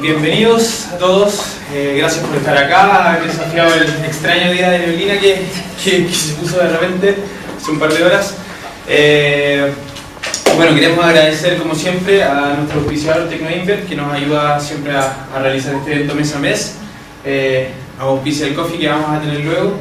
Bienvenidos a todos, gracias por estar acá. He desafiado el extraño día de neblina que se puso de repente hace un par de horas. Bueno, queremos agradecer como siempre a nuestro auspiciador Tecnoinvert, que nos ayuda siempre a realizar este evento mes a mes, a auspicia el coffee que vamos a tener luego.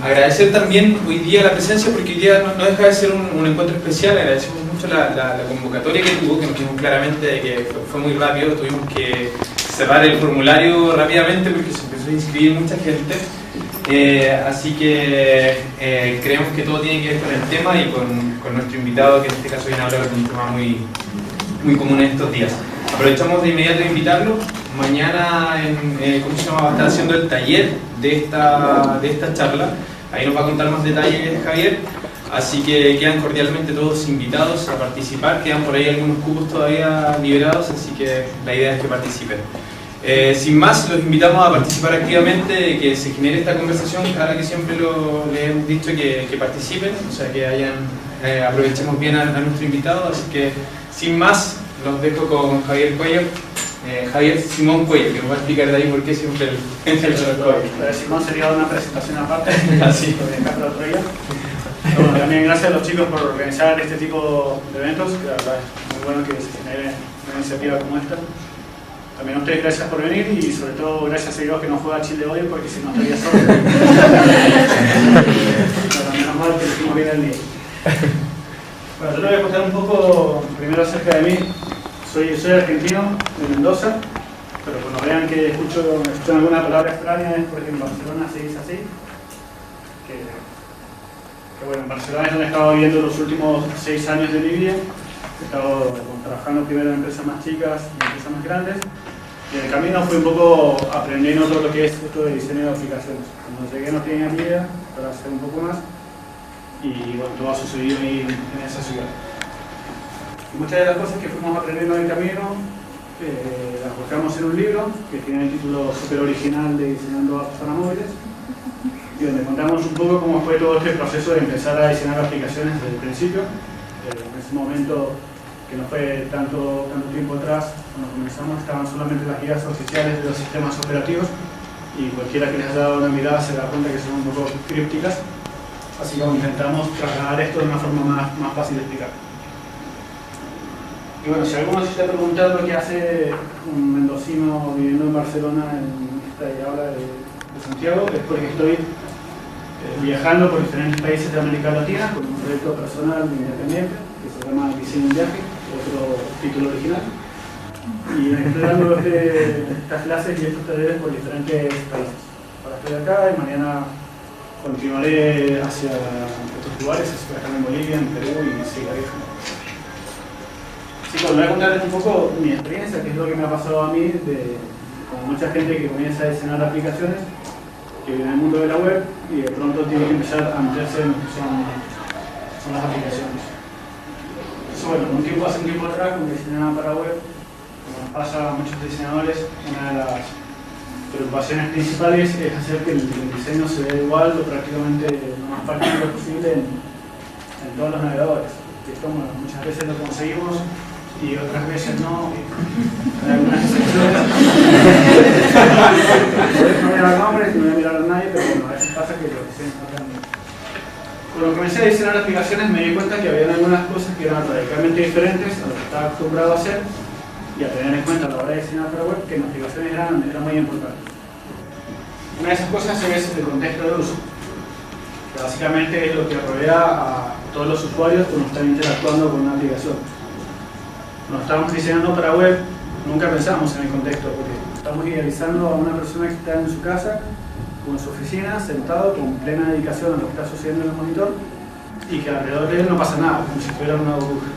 Agradecer también hoy día la presencia, porque hoy día no deja de ser un encuentro especial. Agradecemos mucho la convocatoria que tuvo, que nos vimos claramente de que fue muy rápido. Tuvimos que cerrar el formulario rápidamente porque se empezó a inscribir mucha gente, así que creemos que todo tiene que ver con el tema y con nuestro invitado, que en este caso viene a hablar de un tema muy común en estos días. Aprovechamos de inmediato de invitarlo. Mañana ¿cómo se llama? Va a estar haciendo el taller de esta charla. Ahí nos va a contar más detalles Javier. Así que quedan cordialmente todos invitados a participar. Quedan por ahí algunos cupos todavía liberados, así que la idea es que participen. Sin más, los invitamos a participar activamente, que se genere esta conversación. Ahora que siempre les hemos dicho que participen, o sea que aprovechemos bien a nuestro invitado. Así que sin más, los dejo con Javier Cuello. Javier Simón Cuello, que nos va a explicar de ahí por qué siempre el Simón sería una presentación aparte. Así. Bueno, también gracias a los chicos por organizar este tipo de eventos, que la verdad es muy bueno que se genere una iniciativa como esta. También a ustedes gracias por venir y sobre todo gracias a Dios que no juega Chile hoy, porque si no estaría solo. Pero menos mal que hicimos bien el día. Bueno, yo les voy a contar un poco primero acerca de mí. Soy argentino, de Mendoza, pero cuando vean que escuchan alguna palabra extraña es porque en Barcelona se dice así. Que bueno, en Barcelona es donde he estado viviendo los últimos 6 años de mi vida. He estado trabajando primero en empresas más chicas y en empresas más grandes. Y en el camino fui un poco aprendiendo todo lo que es esto de diseño de aplicaciones. Cuando llegué no tenía ni idea, para hacer un poco más. Y bueno, todo ha sucedido ahí en esa ciudad. Y muchas de las cosas que fuimos aprendiendo en el camino las buscamos en un libro que tiene el título súper original de Diseñando Apps para Móviles, y donde contamos un poco cómo fue todo este proceso de empezar a diseñar aplicaciones desde el principio. En ese momento, que no fue tanto tiempo atrás, cuando comenzamos estaban solamente las guías oficiales de los sistemas operativos, y cualquiera que les haya dado una mirada se da cuenta que son un poco crípticas, así que intentamos trasladar esto de una forma más fácil de explicar. Y bueno, si alguno se está preguntando qué hace un mendocino viviendo en Barcelona en esta habla de Santiago, es porque estoy viajando por diferentes países de América Latina con un proyecto personal independiente que se llama Diseño en Viaje, otro título original, y estoy dando estas clases y estos talleres por diferentes países. Ahora estoy acá y mañana continuaré hacia otros lugares, acá en Bolivia, en Perú y seguiré viajando. Sí, bueno, voy a contarles un poco mi experiencia, que es lo que me ha pasado a mí, con mucha gente que comienza a diseñar aplicaciones, que viene del mundo de la web y de pronto tiene que empezar a meterse en lo que son las aplicaciones. Eso, bueno, hace un tiempo atrás, cuando diseñaba para web, como nos pasa a muchos diseñadores, una de las preocupaciones principales es hacer que el diseño se vea igual o prácticamente lo más parecido posible en todos los navegadores. Esto, bueno, muchas veces lo conseguimos y otras veces no, hay algunas excepciones. No voy a dar nombres, no voy a mirar a nadie, pero bueno, a veces pasa que los diseños no cambian. Cuando comencé a diseñar aplicaciones me di cuenta que había algunas cosas que eran radicalmente diferentes a lo que estaba acostumbrado a hacer y a tener en cuenta a la hora de diseñar para web, que en aplicaciones eran muy importantes. Una de esas cosas es el contexto de uso, que básicamente es lo que rodea a todos los usuarios cuando están interactuando con una aplicación. Cuando estábamos diseñando para web, nunca pensamos en el contexto, porque estamos idealizando a una persona que está en su casa o en su oficina, sentado con plena dedicación a lo que está sucediendo en el monitor, y que alrededor de él no pasa nada, como si fuera una burbuja.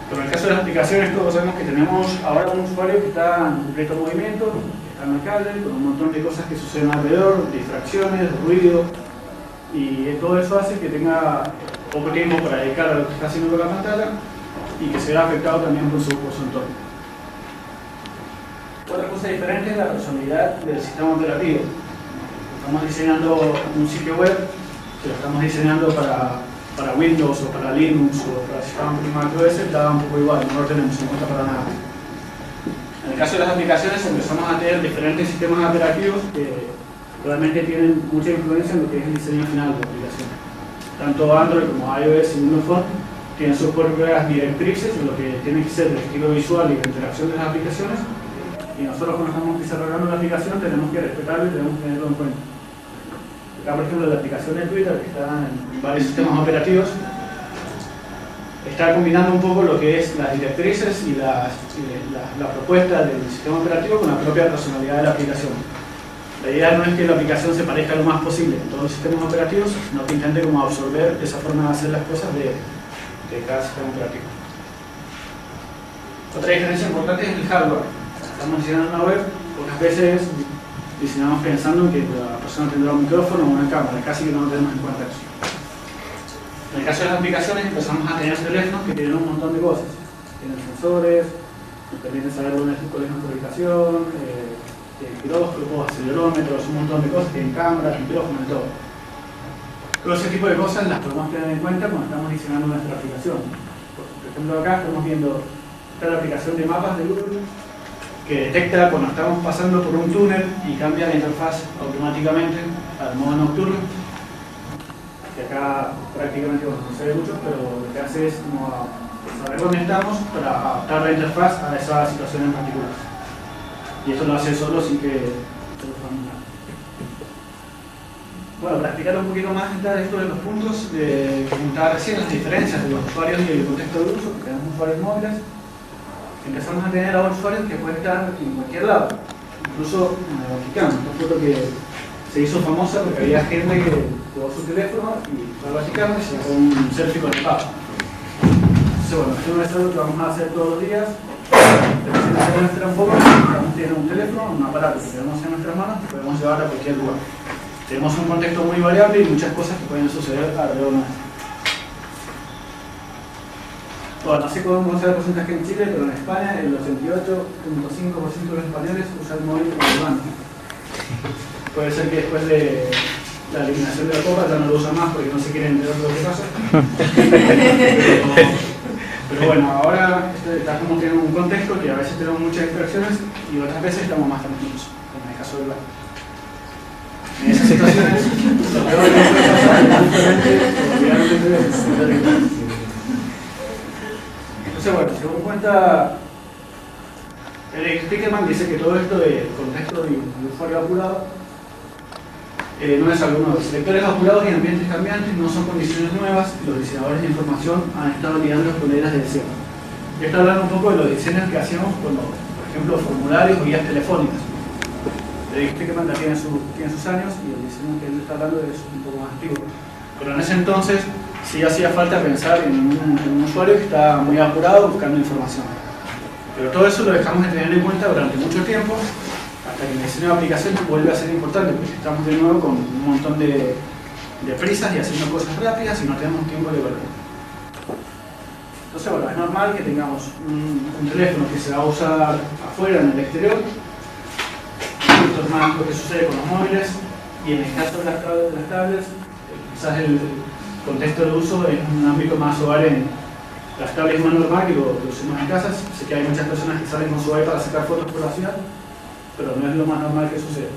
Pero en el caso de las aplicaciones, todos sabemos que tenemos ahora un usuario que está en completo movimiento, que está en la calle, con un montón de cosas que suceden alrededor, distracciones, ruido, y todo eso hace que tenga poco tiempo para dedicar a lo que está haciendo con la pantalla y que se vea afectado también por su entorno. Otra cosa diferente es la personalidad del sistema operativo. Estamos diseñando un sitio web, que lo estamos diseñando para Windows o para Linux o para el sistema macOS, da un poco igual, no lo tenemos en cuenta para nada. En el caso de las aplicaciones empezamos a tener diferentes sistemas operativos que realmente tienen mucha influencia en lo que es el diseño final de la aplicación. Tanto Android como iOS y Windows Phone tienen sus propias directrices en lo que tiene que ser el estilo visual y la interacción de las aplicaciones, y nosotros cuando estamos desarrollando la aplicación tenemos que respetarlo y tenemos que tenerlo en cuenta. Acá, por ejemplo, la aplicación de Twitter, que está en varios sistemas operativos, está combinando un poco lo que es las directrices y la propuesta del sistema operativo con la propia personalidad de la aplicación. La idea no es que la aplicación se parezca lo más posible en todos los sistemas operativos, sino que intente como absorber esa forma de hacer las cosas de cada sistema operativo. Otra diferencia importante es el hardware. Estamos diseñando una web, pocas veces diseñamos pensando en que la persona tendrá un micrófono o una cámara, casi que no lo tenemos en cuenta eso. En el caso de las aplicaciones empezamos a tener teléfonos que tienen un montón de cosas. Tienen sensores, nos permiten saber cuál es nuestra ubicación, giróscopos, acelerómetros, un montón de cosas, tienen cámaras, micrófonos y todo. Todo ese tipo de cosas las podemos tener en cuenta cuando estamos diseñando nuestra aplicación. Por ejemplo, acá estamos viendo la aplicación de mapas de Google que detecta cuando estamos pasando por un túnel y cambia la interfaz automáticamente al modo nocturno. Que acá prácticamente no se ve mucho, pero lo que hace es como saber dónde estamos para adaptar la interfaz a esa situación en particular. Y esto lo hace solo sin que bueno, para explicar un poquito más esto de los puntos, comentaba recién las diferencias de los usuarios y el contexto de uso, porque tenemos usuarios móviles. Empezamos a tener a usuarios que pueden estar en cualquier lado, incluso en el Vaticano. Esta foto que se hizo famosa porque había gente que llevó su teléfono y fue al Vaticano y se sacó un selfie con el Papa. Entonces, bueno, esto es algo que vamos a hacer todos los días. Pero si nos un poco, estamos teniendo un teléfono, un aparato que tenemos en nuestras manos que podemos llevar a cualquier lugar. Tenemos un contexto muy variable y muchas cosas que pueden suceder alrededor nuestro. Bueno, no sé cómo se da el porcentaje en Chile, pero en España el 88.5% de los españoles usan el móvil como mano. Puede ser que después de la eliminación de la copa ya no lo usan más porque no se quieren enterar de lo que pasa. Pero bueno, ahora estamos teniendo un contexto que a veces tenemos muchas distracciones y otras veces estamos más tranquilos, como en el caso del baile. En esas situaciones, lo peor que puede pasar es justamente. Entonces, bueno, según cuenta Eric Spiekermann, dice que todo esto de contexto de usuario apurado no es algo nuevo. Los lectores apurados y ambientes cambiantes no son condiciones nuevas y los diseñadores de información han estado lidiando con ellas desde siempre. Yo estoy hablando un poco de los diseños que hacíamos cuando, por ejemplo, formularios o guías telefónicas. Eric Spiekermann tiene sus años y el diseño que él está hablando es un poco más antiguo. Pero en ese entonces sí hacía falta pensar en un usuario que está muy apurado buscando información. Pero todo eso lo dejamos de tener en cuenta durante mucho tiempo, hasta que el diseño de aplicaciones vuelve a ser importante, porque estamos de nuevo con un montón de prisas y haciendo cosas rápidas y no tenemos tiempo de volver. Entonces, bueno, es normal que tengamos un teléfono que se va a usar afuera, en el exterior. Esto es más lo que sucede con los móviles, y en el caso de las tablets, quizás el contexto de uso es un ámbito más hogar. En las tablets es más normal que lo usemos en casas. Sé que hay muchas personas que salen con su iPad para sacar fotos por la ciudad, pero no es lo más normal que sucede.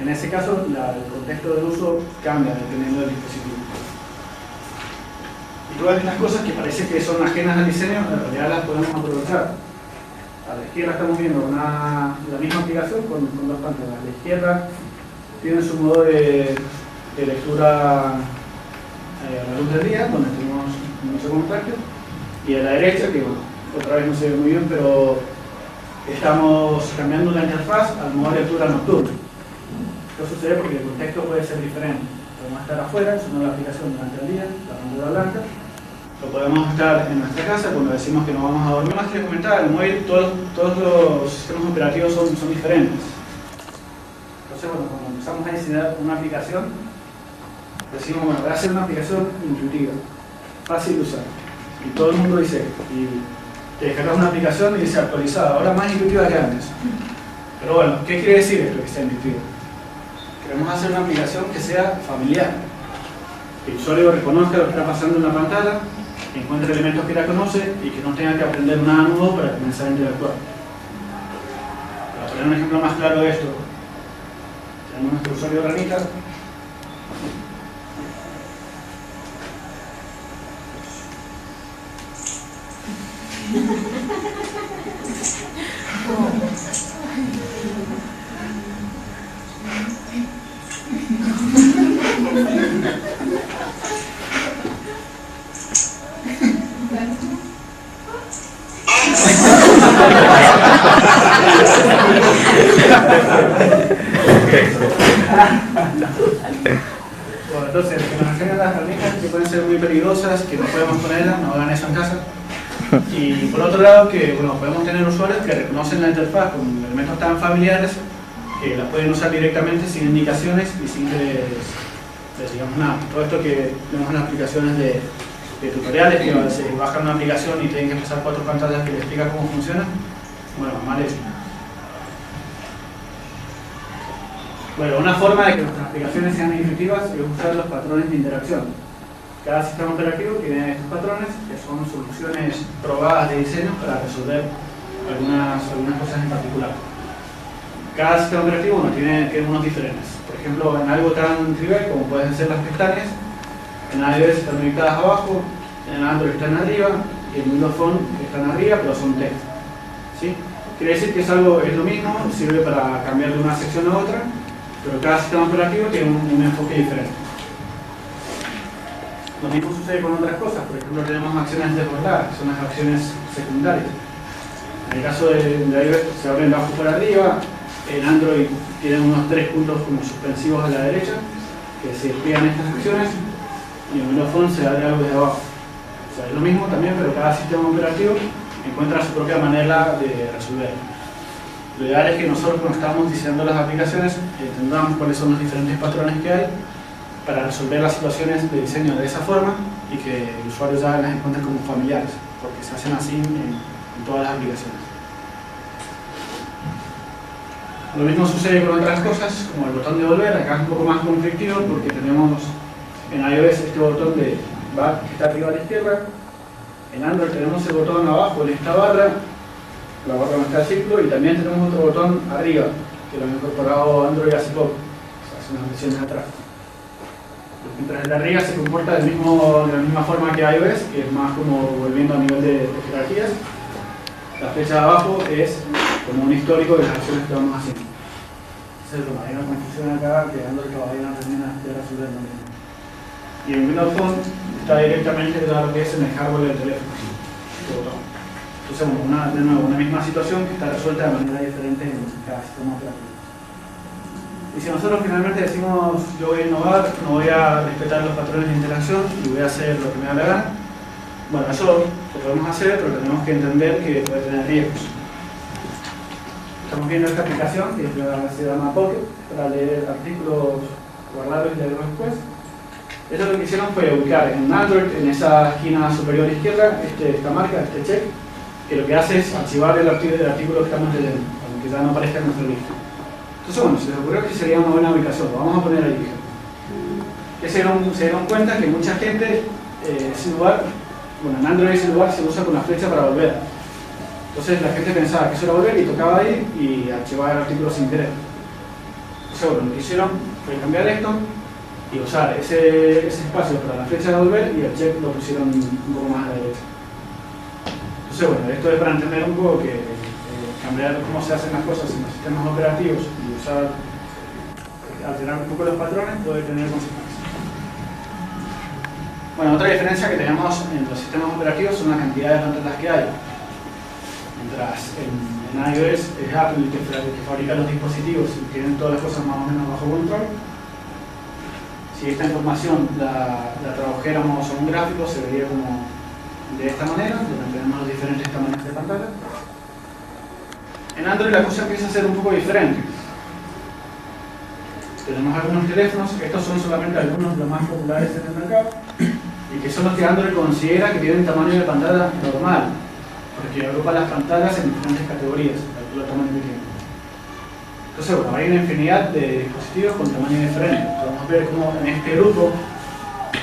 En ese caso, el contexto de uso cambia dependiendo del dispositivo. Y todas estas cosas que parece que son ajenas al diseño, en realidad las podemos aprovechar. A la izquierda estamos viendo la misma aplicación con dos pantallas. A la izquierda tiene su modo de lectura a la luz del día, donde tenemos mucho contacto, y a la derecha, que bueno, otra vez no se ve muy bien, pero estamos cambiando la interfaz al modo de lectura nocturna. Esto sucede porque el contexto puede ser diferente. Podemos estar afuera, usando la aplicación durante el día, la pantalla blanca, o podemos estar en nuestra casa cuando decimos que no vamos a dormir. Más que comentar, el móvil, todos los sistemas operativos son diferentes. Entonces, bueno, cuando empezamos a diseñar una aplicación, decimos, bueno, voy a hacer una aplicación intuitiva, fácil de usar. Y todo el mundo dice, y te descargas una aplicación y dice actualizada, ahora más intuitiva que antes. Pero bueno, ¿qué quiere decir esto que sea intuitiva? Queremos hacer una aplicación que sea familiar, que el usuario reconozca lo que está pasando en la pantalla, que encuentre elementos que ya conoce y que no tenga que aprender nada nuevo para comenzar a interactuar. tener un ejemplo más claro de esto, tenemos nuestro usuario ranita. Bueno, entonces, que nos enseñan las ranitas que pueden ser muy peligrosas, que no podemos ponerlas, no hagan eso en casa. Y por otro lado, que bueno, podemos tener usuarios que reconocen la interfaz con elementos tan familiares que las pueden usar directamente sin indicaciones y sin que digamos nada. Todo esto que vemos en las aplicaciones de tutoriales, que se bajan una aplicación y tienen que pasar 4 pantallas que les explican cómo funciona, bueno, mal hecho. Bueno, una forma de que nuestras aplicaciones sean efectivas es usar los patrones de interacción. Cada sistema operativo tiene estos patrones, que son soluciones probadas de diseño para resolver algunas cosas en particular. Cada sistema operativo tiene unos diferentes. Por ejemplo, en algo tan trivial como pueden ser las pestañas, en iOS están ubicadas abajo, en Android están arriba, y en Windows Phone están arriba, pero son text. ¿Sí? Quiere decir que es lo mismo, sirve para cambiar de una sección a otra, pero cada sistema operativo tiene un enfoque diferente. Lo mismo sucede con otras cosas. Por ejemplo, tenemos acciones desbordadas, que son las acciones secundarias. En el caso de iOS se abren de abajo por arriba, en Android tienen unos 3 puntos como suspensivos a la derecha, que se despliegan estas acciones, y en Windows Phone se abre algo desde abajo. O sea, es lo mismo también, pero cada sistema operativo encuentra su propia manera de resolver. Lo ideal es que nosotros, cuando estamos diseñando las aplicaciones, entendamos cuáles son los diferentes patrones que hay para resolver las situaciones de diseño de esa forma y que el usuario ya las encuentre como familiares, porque se hacen así en todas las aplicaciones. Lo mismo sucede con otras cosas, como el botón de volver. Acá es un poco más conflictivo porque tenemos en iOS este botón de back que está arriba a la izquierda. En Android tenemos el botón abajo en esta barra, la barra donde está el círculo, y también tenemos otro botón arriba, que lo ha incorporado Android hace poco, hace unas versiones atrás. Mientras el de arriba se comporta de la misma forma que iOS, que es más como volviendo a nivel de jerarquías. La flecha de abajo es como un histórico de las acciones que vamos haciendo. Entonces, bueno, hay una confusión acá que Android todavía no termina de resolver lo mismo. Y en Windows Phone está directamente lo que es en el hardware del teléfono. Este botón. Entonces, bueno, de nuevo, una misma situación que está resuelta de manera diferente en cada sistema operativo. Y si nosotros finalmente decimos yo voy a innovar, no voy a respetar los patrones de interacción y voy a hacer lo que me da la gana, bueno, eso lo podemos hacer, pero tenemos que entender que puede tener riesgos. Estamos viendo esta aplicación que se llama Pocket, para leer artículos, guardarlos y leerlos después. Eso lo que hicieron fue ubicar en Android, en esa esquina superior izquierda, esta marca, este check, que lo que hace es archivar el artículo que estamos leyendo, aunque ya no aparezca en nuestra lista. Entonces, bueno, se les ocurrió que sería una buena ubicación, lo vamos a poner ahí. Que se dieron cuenta que mucha gente, ese lugar, bueno, en Android ese lugar se usa con la flecha para volver. Entonces la gente pensaba que eso era volver y tocaba ahí y archivaba el artículo sin querer. Entonces, bueno, lo que hicieron fue cambiar esto y usar ese espacio para la flecha de volver, y el check lo pusieron un poco más a la derecha. Entonces, bueno, esto es para entender un poco que cambiar cómo se hacen las cosas en los sistemas operativos y alterar un poco los patrones puede tener consecuencias. Bueno, otra diferencia que tenemos en los sistemas operativos son la cantidad de pantallas que hay. Mientras en iOS es Apple el que fabrica los dispositivos y tienen todas las cosas más o menos bajo control. Si esta información la tradujéramos a un gráfico, se vería como de esta manera, donde tenemos los diferentes tamaños de pantalla. En Android la cosa empieza a ser un poco diferente. Tenemos algunos teléfonos, estos son solamente algunos de los más populares en el mercado, y que son los que Android considera que tienen tamaño de pantalla normal, porque agrupa las pantallas en diferentes categorías, calcula el tamaño que tienen. Entonces, bueno, hay una infinidad de dispositivos con tamaño diferente. Podemos ver cómo en este grupo,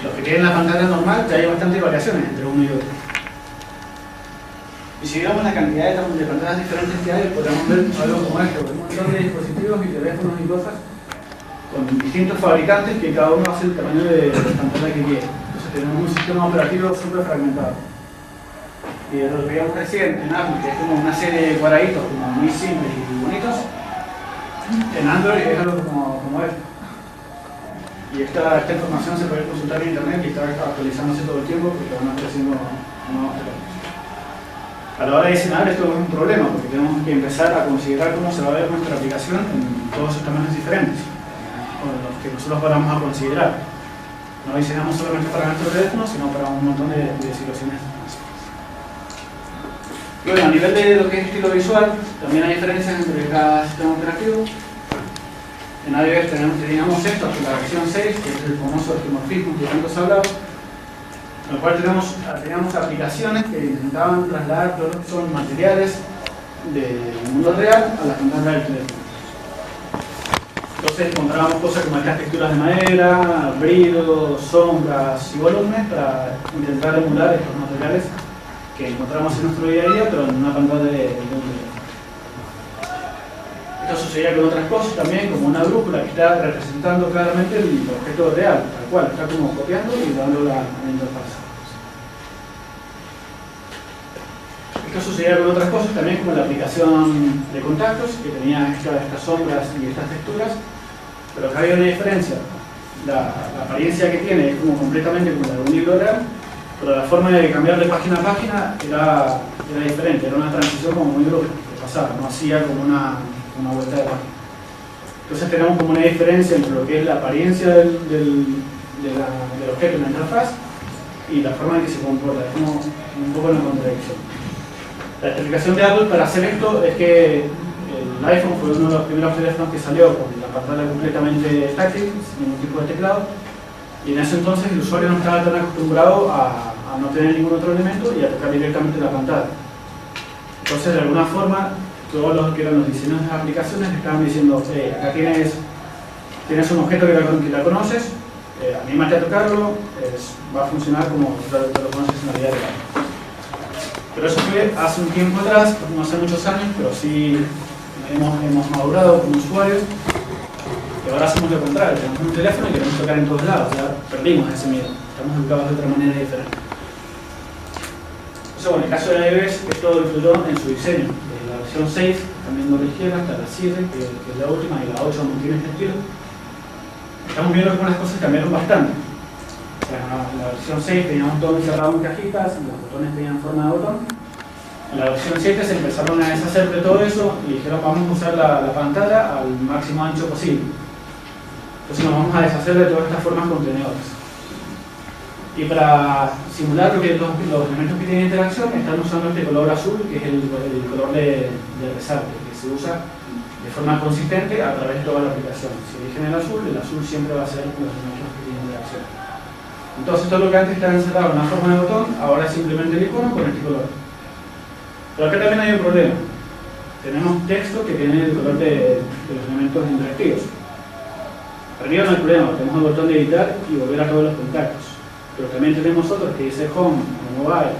los que tienen la pantalla normal, ya hay bastantes variaciones entre uno y otro. Y si viéramos la cantidad de pantallas diferentes que hay, podríamos ver algo como esto, un montón de dispositivos y teléfonos y cosas con distintos fabricantes que cada uno hace el tamaño de pantalla que quiere. Entonces tenemos un sistema operativo súper fragmentado. Y lo que veíamos recién en Apple, que es como una serie de cuadraditos como muy simples y bonitos, en Android es algo como esto. Y esta información se puede consultar en internet y está actualizándose todo el tiempo porque van apareciendo nuevos teléfonos. A la hora de diseñar esto es un problema porque tenemos que empezar a considerar cómo se va a ver nuestra aplicación en todos sus tamaños diferentes, con los que nosotros vamos a considerar. No diseñamos solamente para nuestro teléfono, sino para un montón de situaciones. Y bueno, a nivel de lo que es estilo visual, también hay diferencias entre cada sistema operativo. En iOS teníamos esto hasta la versión 6, que es el famoso esquemorfismo que tanto se ha hablado, en el cual teníamos aplicaciones que intentaban trasladar todo lo que son materiales del mundo real a la pantalla del teléfono. Entonces encontrábamos cosas como estas texturas de madera, brillos, sombras y volúmenes para intentar emular estos materiales que encontramos en nuestro día a día, pero en una pantalla de un teléfono. Esto sucedía con otras cosas también, como una brújula que está representando claramente el objeto real, tal cual, está como copiando y dando la interfaz. Esto sucedía con otras cosas también, como la aplicación de contactos, que tenía estas sombras y estas texturas, pero acá había una diferencia. La apariencia que tiene es como completamente como la de un libro real, pero la forma de cambiar de página a página era diferente, era una transición como muy brusca que pasaba, no hacía como una vuelta de página. Entonces tenemos como una diferencia entre lo que es la apariencia del objeto en la interfaz y la forma en que se comporta, es como un poco una contradicción. La explicación de Apple para hacer esto es que el iPhone fue uno de los primeros teléfonos que salió con la pantalla completamente táctil, sin ningún tipo de teclado, y en ese entonces el usuario no estaba tan acostumbrado a no tener ningún otro elemento y a tocar directamente la pantalla. Entonces, de alguna forma, todos los que eran los diseños de las aplicaciones estaban diciendo, acá tienes un objeto que la conoces, anímate a tocarlo, va a funcionar como te lo conoces en la vida real. Pero eso fue hace un tiempo atrás, no hace muchos años, pero sí hemos madurado como usuarios. Y ahora hacemos lo contrario, tenemos un teléfono y queremos tocar en todos lados, ya perdimos ese miedo, estamos educados de otra manera diferente. Entonces, bueno, en el caso de iOS, esto influyó en su diseño. Desde la versión 6, también no ligera, hasta la 7, que es la última, y la 8 mantiene este estilo. Estamos viendo que algunas cosas cambiaron bastante. O sea, en la versión 6 teníamos todo encerrado en cajitas, y los botones tenían forma de botón. En la versión 7 se empezaron a deshacer de todo eso y dijeron vamos a usar la pantalla al máximo ancho posible. Entonces nos vamos a deshacer de todas estas formas contenedoras. Y para simular los elementos que tienen interacción, están usando este color azul, que es el color de resalte, que se usa de forma consistente a través de toda la aplicación. Si eligen el azul siempre va a ser los elementos que tienen interacción. Entonces todo lo que antes estaba encerrado en una forma de botón, ahora es simplemente el icono con este color. Pero acá también hay un problema. Tenemos texto que tiene el color de los elementos interactivos. Arriba no hay problema, tenemos el botón de editar y volver a todos los contactos. Pero también tenemos otros que dice Home, o Mobile,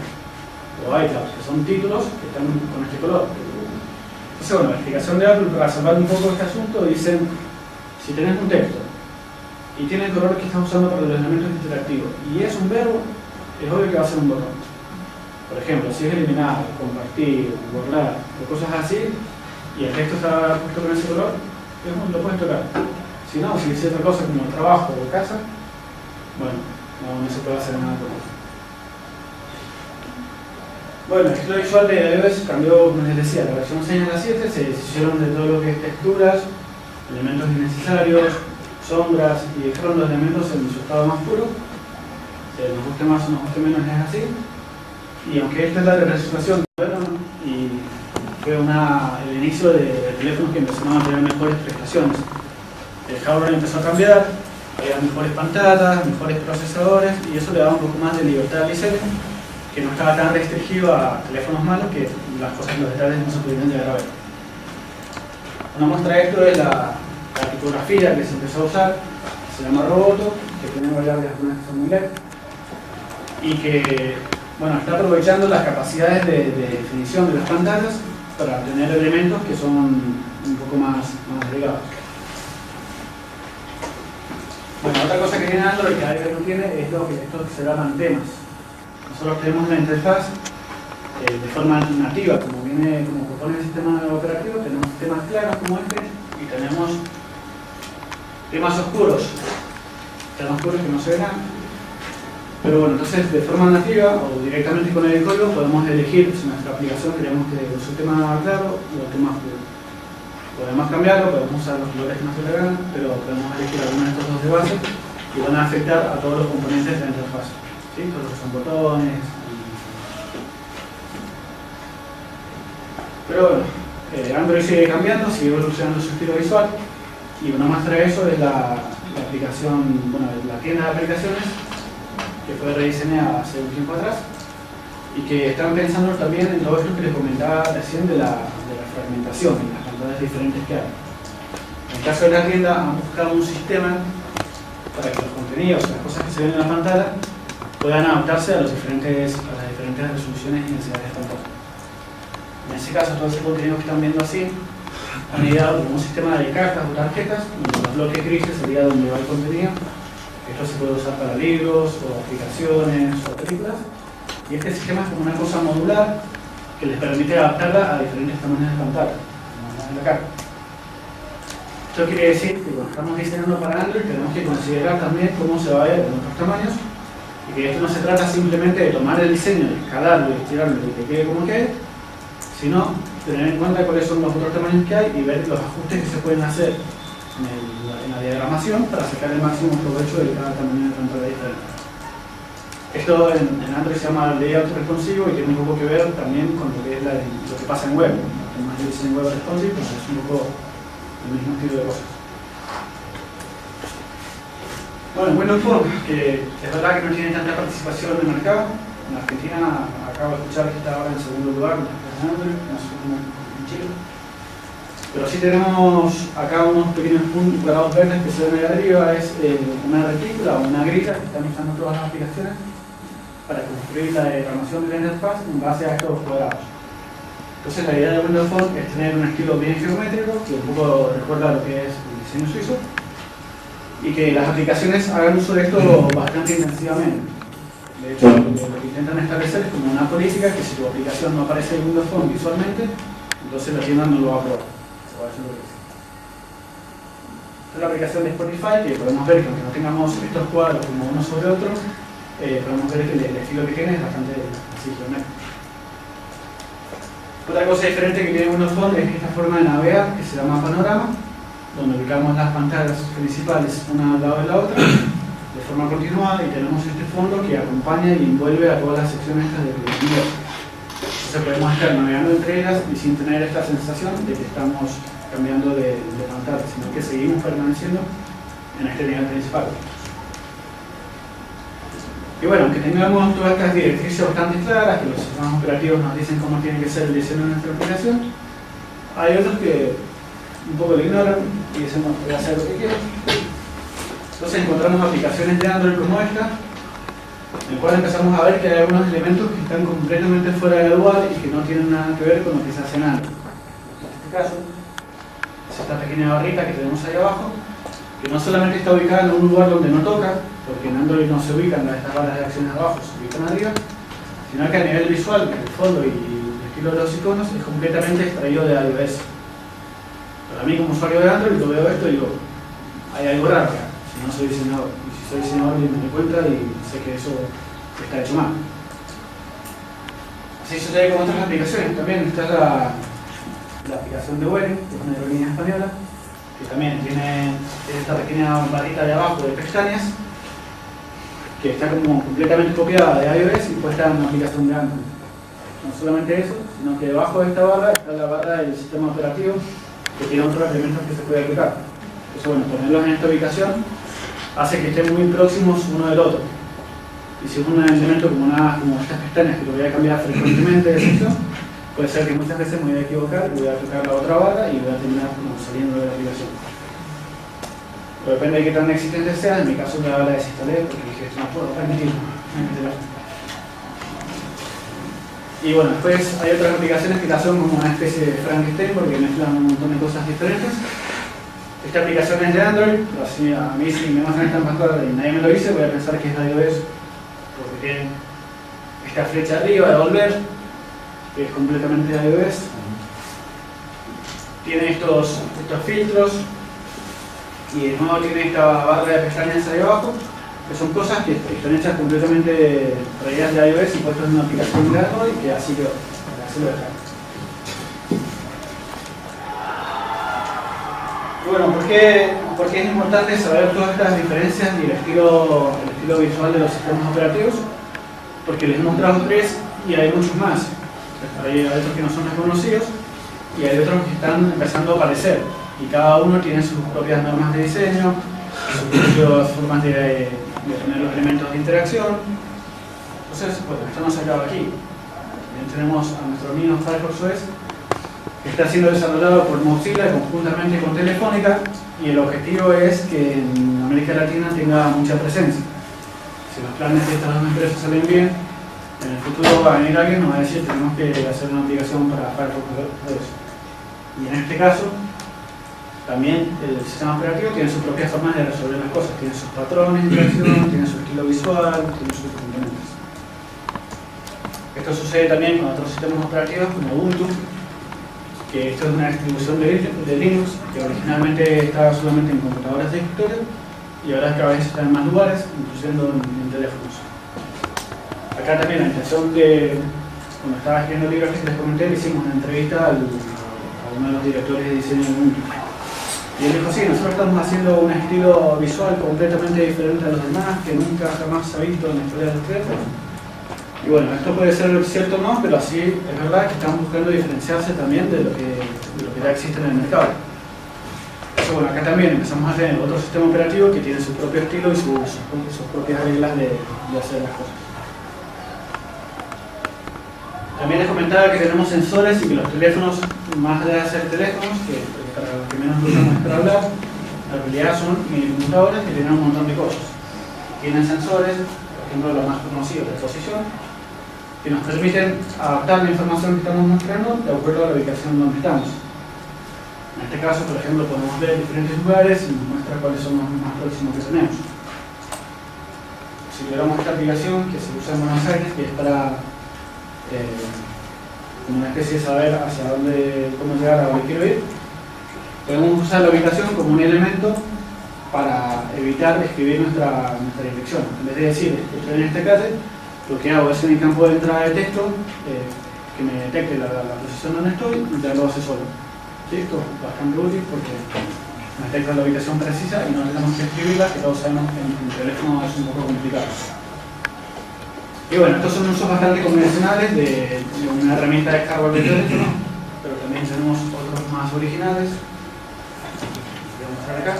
o iCloud, que son títulos que están con este color. Entonces, bueno, la explicación de Apple para salvar un poco este asunto dice, si tenés un texto y tiene el color que estás usando para los elementos interactivos y es un verbo, es obvio que va a ser un botón. Por ejemplo, si es eliminar, compartir, borrar, o cosas así, y el texto está puesto con ese color, lo puedes tocar. Si no, si dice otra cosa como trabajo o casa, bueno, no se puede hacer nada con eso. Bueno, el estilo visual de iOS cambió, como les decía, la versión 6 a la 7 se deshicieron de todo lo que es texturas, elementos innecesarios, sombras, y dejaron los elementos en su estado más puro. Nos guste más o nos guste menos es así. Y aunque esta es la representación, bueno, y fue el inicio de teléfonos que empezaron a tener mejores prestaciones. El hardware empezó a cambiar, había mejores pantallas, mejores procesadores, y eso le daba un poco más de libertad al diseño, que no estaba tan restringido a teléfonos malos que las cosas, los detalles no se podían llegar a ver. Una muestra de esto es la tipografía que se empezó a usar, se llama Roboto, que tiene variables algunas que son muy LED, y que bueno, está aprovechando las capacidades de definición de las pantallas para obtener elementos que son un poco más delegados. Bueno, otra cosa que tiene Android que iOS no tiene es lo que estos se llaman temas. Nosotros tenemos una interfaz de forma nativa, como propone el sistema operativo, tenemos temas claros como este y tenemos temas oscuros que no se verán. Pero bueno, entonces de forma nativa o directamente con el código podemos elegir si nuestra aplicación queremos que use un tema claro o un tema oscuro. Podemos cambiarlo, podemos usar los colores que nos dé la gana, pero podemos elegir algunos de estos dos de base que van a afectar a todos los componentes de la interfaz. ¿Sí? Todos los que son botones. Pero bueno, Android sigue cambiando, sigue evolucionando su estilo visual y una muestra de eso es la aplicación, bueno, la tienda de aplicaciones que fue rediseñada hace un tiempo atrás y que están pensando también en todo esto que les comentaba recién de la fragmentación y las pantallas diferentes que hay. En el caso de la tienda han buscado un sistema para que los contenidos, las cosas que se ven en la pantalla, puedan adaptarse a las diferentes resoluciones y densidades de pantalla. En ese caso, todo ese contenido que están viendo así han ideado como un sistema de cartas o tarjetas, donde los bloques grises sería donde va el contenido. Esto se puede usar para libros, o aplicaciones, o películas. Y este sistema es como una cosa modular que les permite adaptarla a diferentes tamaños de pantalla, como en la carta. Esto quiere decir que cuando estamos diseñando para Android tenemos que considerar también cómo se va a ver en otros tamaños y que esto no se trata simplemente de tomar el diseño, escalarlo y estirarlo y que quede como quede, sino tener en cuenta cuáles son los otros tamaños que hay y ver los ajustes que se pueden hacer en la diagramación para sacar el máximo provecho de cada tamaño de pantalla diferente. Esto en Android se llama layout responsivo y tiene un poco que ver también con lo que es lo que pasa en web. Más el diseño web responsive, pues es un poco el mismo estilo de cosas. Bueno, en Windows Phone, que es verdad que no tiene tanta participación de mercado. En Argentina acabo de escuchar que está ahora en segundo lugar en Android, no sé cómo en Chile. Pero sí tenemos acá unos pequeños puntos cuadrados verdes que se ven ahí arriba, es una retícula o una grilla que están usando todas las aplicaciones para construir la diagramación de la interfaz en base a estos cuadrados. Entonces la idea de Windows Phone es tener un estilo bien geométrico, que un poco recuerda lo que es el diseño suizo, y que las aplicaciones hagan uso de esto bastante intensivamente. De hecho, lo que intentan establecer es como una política que si tu aplicación no aparece en Windows Phone visualmente, entonces la tienda no lo va a probar. Esta es la aplicación de Spotify, que podemos ver que aunque no tengamos estos cuadros como uno sobre otro, podemos ver que el estilo que tiene es bastante así geométrico. Otra cosa diferente que tiene Windows Phone es esta forma de navegar que se llama panorama, donde ubicamos las pantallas principales una al lado de la otra de forma continuada y tenemos este fondo que acompaña y envuelve a todas las secciones estas de video. Entonces podemos estar navegando entre ellas y sin tener esta sensación de que estamos cambiando de pantalla, sino que seguimos permaneciendo en este nivel principal. Y bueno, aunque tengamos todas estas directrices bastante claras, que los sistemas operativos nos dicen cómo tiene que ser el diseño de nuestra aplicación, hay otros que un poco lo ignoran y dicen, no, voy a hacer lo que quiero. Entonces encontramos aplicaciones de Android como esta, en el cual empezamos a ver que hay algunos elementos que están completamente fuera de lugar y que no tienen nada que ver con lo que se hace en Android. En este caso, es esta pequeña barrita que tenemos ahí abajo, que no solamente está ubicada en un lugar donde no toca, porque en Android no se ubican estas barras de acciones abajo, se ubican arriba, sino que a nivel visual, el fondo y el estilo de los iconos es completamente extraído de iOS. Para mí como usuario de Android, lo veo esto y digo, hay algo raro acá, si no soy diseñador. Y si soy diseñador, me doy cuenta y sé que eso está hecho mal. Así sucede con otras aplicaciones. También está la aplicación de Web, que es una aerolínea española, que también tiene esta pequeña barrita de abajo de pestañas, que está como completamente copiada de iOS y puesta en una aplicación de Android. No solamente eso, sino que debajo de esta barra está la barra del sistema operativo, que tiene otros elementos que se puede aplicar. Entonces, bueno, ponerlos en esta ubicación hace que estén muy próximos uno del otro. Y si es un elemento como estas pestañas, que lo voy a cambiar frecuentemente de sección, puede ser que muchas veces me voy a equivocar y voy a tocar la otra barra y voy a terminar como saliendo de la aplicación. Pero depende de qué tan existente sea, en mi caso la desinstalé porque dije, esto no puedo permitirlo. Y bueno, después hay otras aplicaciones que ya son como una especie de Frankenstein porque mezclan un montón de cosas diferentes. Esta aplicación es de Android, pero así a mí si me muestran esta embajada y nadie me lo dice, voy a pensar que es de iOS, porque tiene esta flecha arriba de volver, que es completamente de iOS. Tiene estos filtros y de nuevo tiene esta barra de pestañas ahí abajo, que son cosas que están hechas completamente traídas de iOS y puestas en una aplicación de Android, que así quedó, así lo dejaron. Y bueno, ¿por qué es importante saber todas estas diferencias y el estilo visual de los sistemas operativos? Porque les he mostrado tres y hay muchos más. Hay otros que no son reconocidos y hay otros que están empezando a aparecer. Y cada uno tiene sus propias normas de diseño, sus propias formas de poner los elementos de interacción. Entonces, bueno, esto no se acaba aquí. También tenemos a nuestro amigo Firefox OS, que está siendo desarrollado por Mozilla conjuntamente con Telefónica, y el objetivo es que en América Latina tenga mucha presencia. Si los planes de estas dos empresas salen bien, en el futuro va a venir alguien y nos va a decir que tenemos que hacer una aplicación para Firefox OS. Y en este caso, también el sistema operativo tiene sus propias formas de resolver las cosas, tiene sus patrones de interacción, tiene su estilo visual, tiene sus componentes. Esto sucede también con otros sistemas operativos como Ubuntu, que esto es una distribución de Linux que originalmente estaba solamente en computadoras de escritorio y ahora cada vez está en más lugares, incluyendo en teléfonos. Acá también la intención de, cuando estaba escribiendo libros que les comenté, le hicimos una entrevista a uno de los directores de diseño de Ubuntu. Y él dijo, sí, nosotros estamos haciendo un estilo visual completamente diferente a los demás, que nunca jamás se ha visto en la historia del teléfono. Y bueno, esto puede ser cierto o no, pero así es verdad que están buscando diferenciarse también de lo que ya existe en el mercado. Entonces, bueno, acá también empezamos a tener otro sistema operativo que tiene su propio estilo y sus propias reglas de hacer las cosas. También les comentaba que tenemos sensores y que los teléfonos, más allá de ser teléfonos, que para los que menos lo usamos para hablar, en realidad son computadoras que tienen un montón de cosas. Tienen sensores, por ejemplo los más conocidos de posición, que nos permiten adaptar la información que estamos mostrando de acuerdo a la ubicación donde estamos. En este caso, por ejemplo, podemos ver diferentes lugares y nos muestra cuáles son los más próximos que tenemos. Si tuviéramos esta aplicación que se usa en Buenos Aires, que es para como una especie de saber hacia dónde, cómo llegar a donde quiero ir, podemos usar la ubicación como un elemento para evitar escribir nuestra dirección. En vez de decir, estoy en esta calle, lo que hago es en el campo de entrada de texto que me detecte la posición donde estoy y ya lo hace solo. ¿Sí? Esto es bastante útil porque me detecta la ubicación precisa y no tenemos que escribirla, que todos sabemos que en el teléfono es un poco complicado. Y bueno, estos son usos bastante convencionales de una herramienta de hardware de teléfono, pero también tenemos otros más originales. Voy a mostrar acá.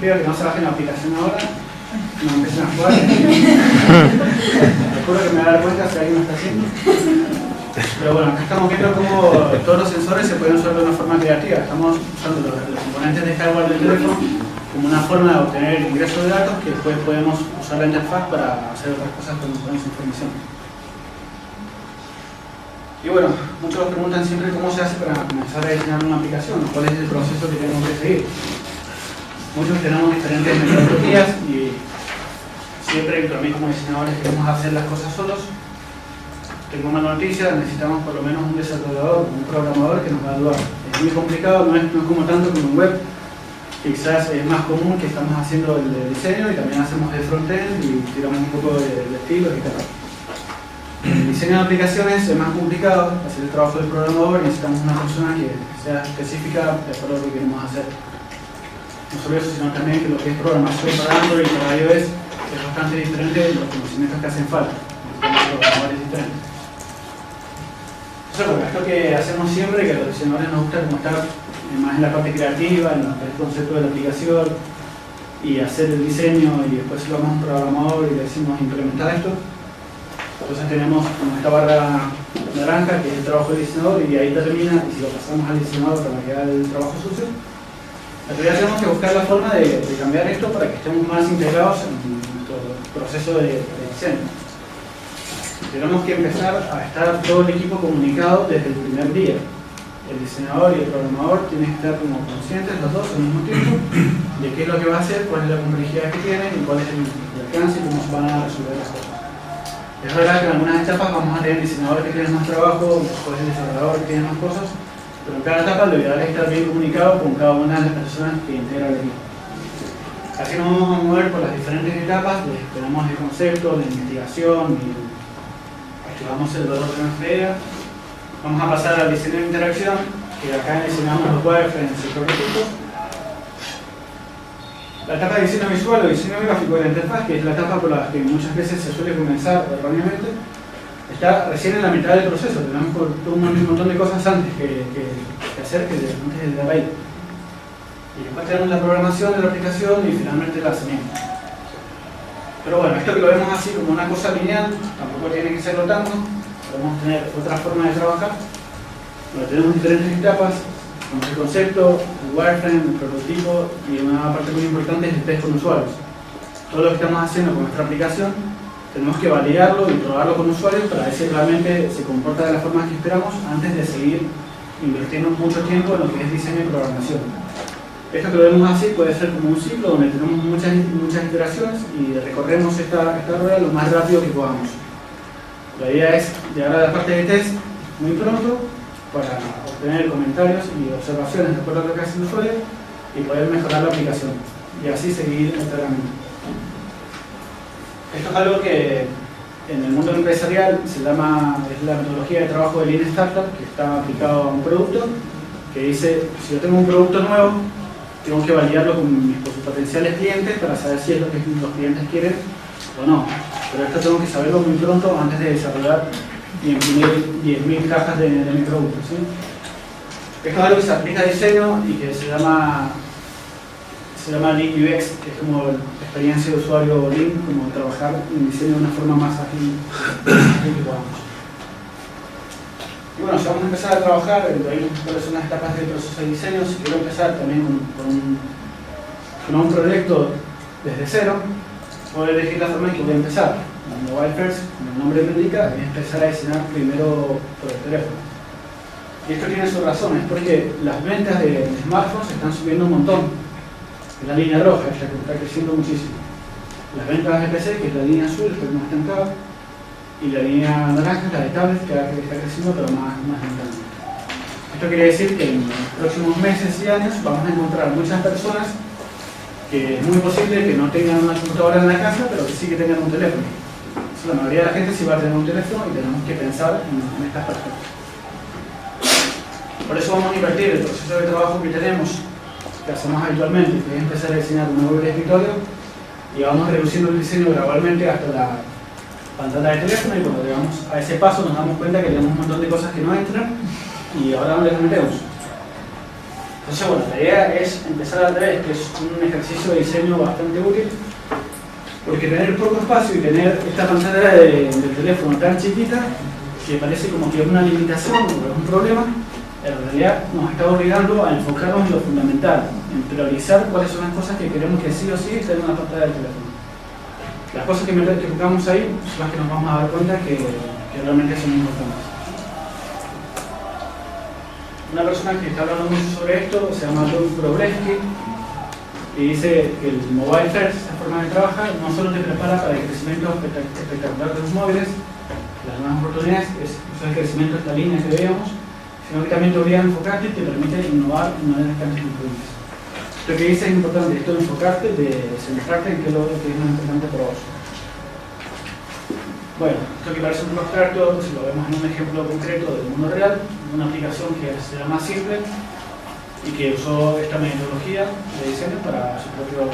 Que no se bajen la aplicación ahora, no empiecen a jugar. Recuerdo que me voy a dar cuenta si alguien lo está haciendo. Pero bueno, acá estamos viendo cómo todos los sensores se pueden usar de una forma creativa. Estamos usando los componentes de hardware del teléfono como una forma de obtener ingresos de datos que después podemos usar la interfaz para hacer otras cosas con esa información. Y bueno, muchos nos preguntan siempre cómo se hace para comenzar a diseñar una aplicación, cuál es el proceso que tenemos que seguir. Muchos tenemos diferentes metodologías y siempre también como diseñadores queremos hacer las cosas solos. Tengo una noticia, necesitamos por lo menos un desarrollador, un programador que nos va a ayudar. Es muy complicado, no es como tanto como en web. Quizás es más común que estamos haciendo el diseño y también hacemos el frontend y tiramos un poco de estilos y tal. El diseño de aplicaciones es más complicado, hacer el trabajo del programador, necesitamos una persona que sea específica de acuerdo a lo que queremos hacer. No solo eso, sino también que lo que es programación para Android y para iOS es bastante diferente de los conocimientos que hacen falta. Necesitamos programadores diferentes. Eso es esto que hacemos siempre, que a los diseñadores nos gusta como estar más en la parte creativa, en el concepto de la aplicación y hacer el diseño y después lo vamos a un programador y le decimos implementar esto. Entonces tenemos como esta barra naranja que es el trabajo del diseñador y ahí termina, y si lo pasamos al diseñador para que haga el trabajo sucio. En realidad tenemos que buscar la forma de cambiar esto para que estemos más integrados en nuestro proceso de diseño. Tenemos que empezar a estar todo el equipo comunicado desde el primer día. El diseñador y el programador tienen que estar como conscientes los dos al mismo tiempo de qué es lo que va a hacer, cuál es la complejidad que tienen y cuál es el alcance y cómo se van a resolver las cosas. Es verdad que en algunas etapas vamos a tener diseñadores que tienen más trabajo, después el desarrollador que tiene más cosas, pero en cada etapa lo ideal es estar bien comunicado con cada una de las personas que integran el equipo. Así nos vamos a mover por las diferentes etapas, tenemos el concepto, la investigación, activamos el valor de nuestra idea. Vamos a pasar al diseño de interacción, que acá diseñamos los wireframes y prototipos. La etapa de diseño visual o diseño gráfico de la interfaz, que es la etapa por la que muchas veces se suele comenzar erróneamente, está recién en la mitad del proceso. Tenemos un montón de cosas antes que hacer, antes de dar ahí. Y después tenemos la programación de la aplicación y finalmente el lanzamiento. Pero bueno, esto que lo vemos así como una cosa lineal, tampoco tiene que serlo tanto. Podemos tener otra forma de trabajar. Bueno, tenemos diferentes etapas, como el concepto, el wireframe, el prototipo y una parte muy importante es el test con usuarios. Todo lo que estamos haciendo con nuestra aplicación tenemos que validarlo y probarlo con usuarios para ver si realmente se comporta de la forma que esperamos antes de seguir invirtiendo mucho tiempo en lo que es diseño y programación. Esto que lo vemos así puede ser como un ciclo donde tenemos muchas iteraciones y recorremos esta rueda lo más rápido que podamos. La idea es llegar a la parte de test muy pronto para obtener comentarios y observaciones de acuerdo a lo que hace el usuario y poder mejorar la aplicación y así seguir enteramente. Esto es algo que en el mundo empresarial es la metodología de trabajo de Lean Startup, que está aplicado a un producto, que dice, si yo tengo un producto nuevo, tengo que validarlo con mis potenciales clientes para saber si es lo que los clientes quieren o no. Pero esto tengo que saberlo muy pronto antes de desarrollar y imprimir 10.000 cajas de mi producto, ¿sí? Esto es algo que se aplica a diseño y que se llama Lean UX, que es como la experiencia de usuario Lean, como trabajar en diseño de una forma más ágil que podamos. Y bueno, si vamos a empezar a trabajar, ahí cuáles son las etapas del proceso de diseño. Si quiero empezar también con un proyecto desde cero, puedo elegir la forma en que voy a empezar. La mobile first, como el nombre me indica, es empezar a diseñar primero por el teléfono. Y esto tiene su razón, es porque las ventas de smartphones están subiendo un montón. Es la línea roja, es la que está creciendo muchísimo. Las ventas de PC, que es la línea azul, está más estancada. Y la línea naranja, la de tablet, que está creciendo pero más lentamente. Esto quiere decir que en los próximos meses y años vamos a encontrar muchas personas que es muy posible que no tengan una computadora en la casa, pero que sí que tengan un teléfono. La mayoría de la gente sí va a tener un teléfono y tenemos que pensar en estas personas. Por eso vamos a invertir el proceso de trabajo que tenemos, que hacemos habitualmente, que es empezar a diseñar un nuevo escritorio, y vamos reduciendo el diseño gradualmente hasta la pantalla de teléfono, y cuando llegamos a ese paso nos damos cuenta que tenemos un montón de cosas que no entran y ahora no les metemos. Entonces, bueno, la idea es empezar al revés, que es un ejercicio de diseño bastante útil, porque tener poco espacio y tener esta pantalla del teléfono tan chiquita, que parece como que es una limitación o es un problema, en realidad nos está obligando a enfocarnos en lo fundamental, en priorizar cuáles son las cosas que queremos que sí o sí estén en la pantalla del teléfono. Las cosas que enfocamos ahí son las que nos vamos a dar cuenta que realmente son importantes. Una persona que está hablando mucho sobre esto se llama John Wroblewski, y dice que el mobile first, esta forma de trabajar, no solo te prepara para el crecimiento espectacular de los móviles, las nuevas oportunidades, es el crecimiento de esta línea que veíamos, sino que también te obliga a enfocarte y te permite innovar de maneras que antes no pudiste. Lo que dice es importante, esto de enfocarte, de centrarte en qué es lo que es más importante para vos. Bueno, esto que parece un poco abstracto, si lo vemos en un ejemplo concreto del mundo real, una aplicación que será más simple y que usó esta metodología de diseño para su propio rol.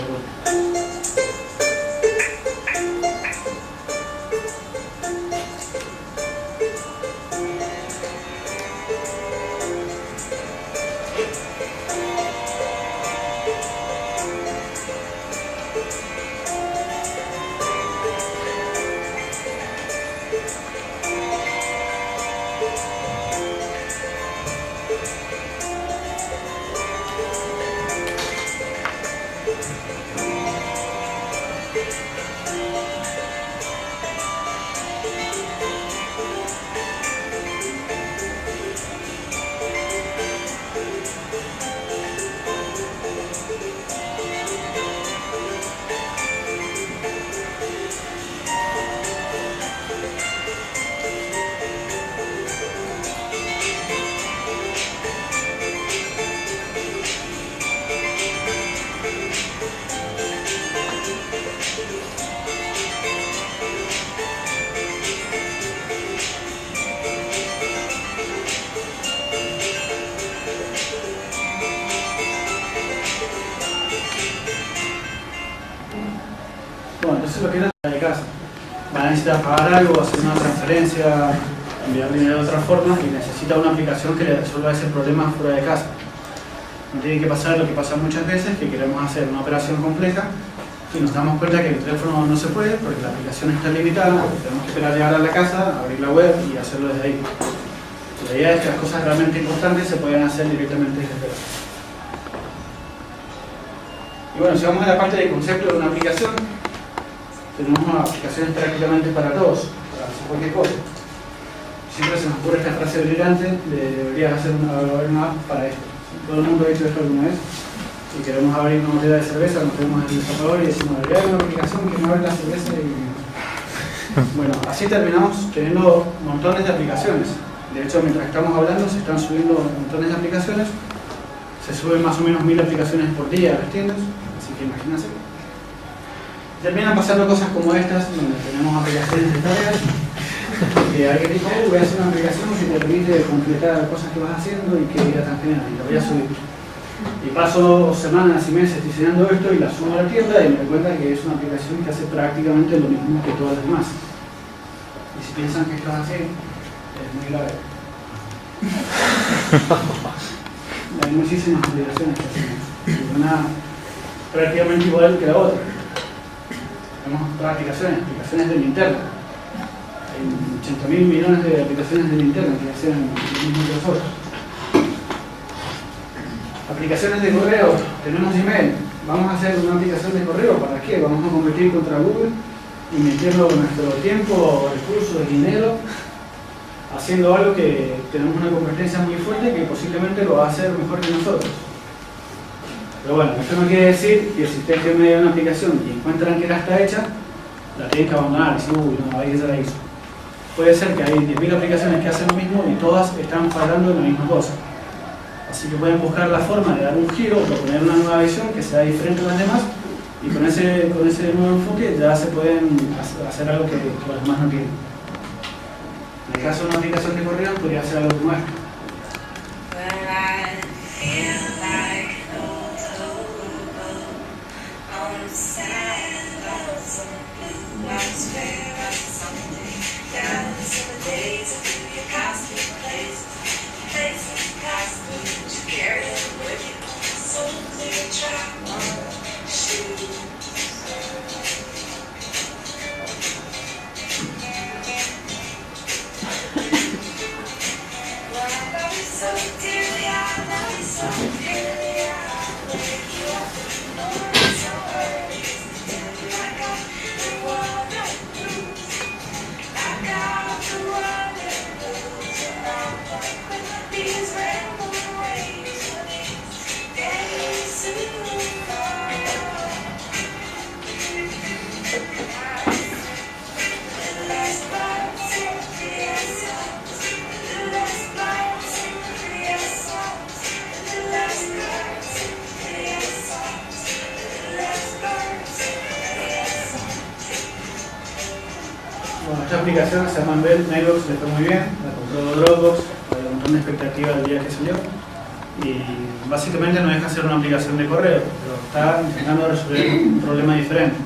Bueno, entonces lo que era de casa. Van a necesitar pagar algo, hacer una transferencia, enviar dinero de otra forma y necesita una aplicación que le resuelva ese problema fuera de casa. No tiene que pasar lo que pasa muchas veces, que queremos hacer una operación compleja y nos damos cuenta que el teléfono no se puede porque la aplicación está limitada, tenemos que esperar llegar a la casa, abrir la web y hacerlo desde ahí. La idea es que las cosas realmente importantes se puedan hacer directamente desde casa. Y bueno, si vamos a la parte del concepto de una aplicación, tenemos aplicaciones prácticamente para todos, para hacer cualquier cosa. Siempre se nos ocurre esta frase brillante de deberías hacer una app para esto. Todo el mundo ha hecho esto alguna vez. Si queremos abrir una botella de cerveza, nos ponemos en el destapador y decimos, debería haber una aplicación que no abre la cerveza y... Bueno, así terminamos teniendo montones de aplicaciones. De hecho, mientras estamos hablando, se están subiendo montones de aplicaciones. Se suben más o menos 1000 aplicaciones por día a las tiendas, así que imagínense. Terminan pasando cosas como estas, donde tenemos aplicaciones de tareas, que alguien dijo, voy a hacer una aplicación que te permite completar cosas que vas haciendo y que ya tan genial, y la voy a subir. Y paso semanas y meses diseñando esto y la subo a la tienda y me doy cuenta que es una aplicación que hace prácticamente lo mismo que todas las demás. Y si piensan que esto es así, es muy grave. Hay muchísimas aplicaciones que hacen una prácticamente igual que la otra. Tenemos otras aplicaciones de linterna. Hay 80.000 millones de aplicaciones de linterna que hacen lo mismo que nosotros. Aplicaciones de correo, tenemos Gmail. Vamos a hacer una aplicación de correo, ¿para qué? Vamos a competir contra Google, invirtiendo nuestro tiempo, recursos, dinero, haciendo algo que tenemos una competencia muy fuerte que posiblemente lo va a hacer mejor que nosotros. Pero bueno, esto no quiere decir que si ustedes tienen una aplicación y encuentran que ya está hecha, la tienen que abandonar y decir, uy, no, ahí ya la hizo. Puede ser que hay 10.000 aplicaciones que hacen lo mismo y todas están fallando en la misma cosa. Así que pueden buscar la forma de dar un giro, proponer una nueva visión que sea diferente a las demás y con ese nuevo enfoque ya se pueden hacer algo que los demás no tienen. En el caso de una aplicación de correo podría ser algo como esto. Bueno, esta aplicación se llama Mailbox, le fue muy bien, la compró Dropbox, había un montón de expectativa del día que salió. Y básicamente no deja de ser una aplicación de correo, pero está intentando resolver un problema diferente.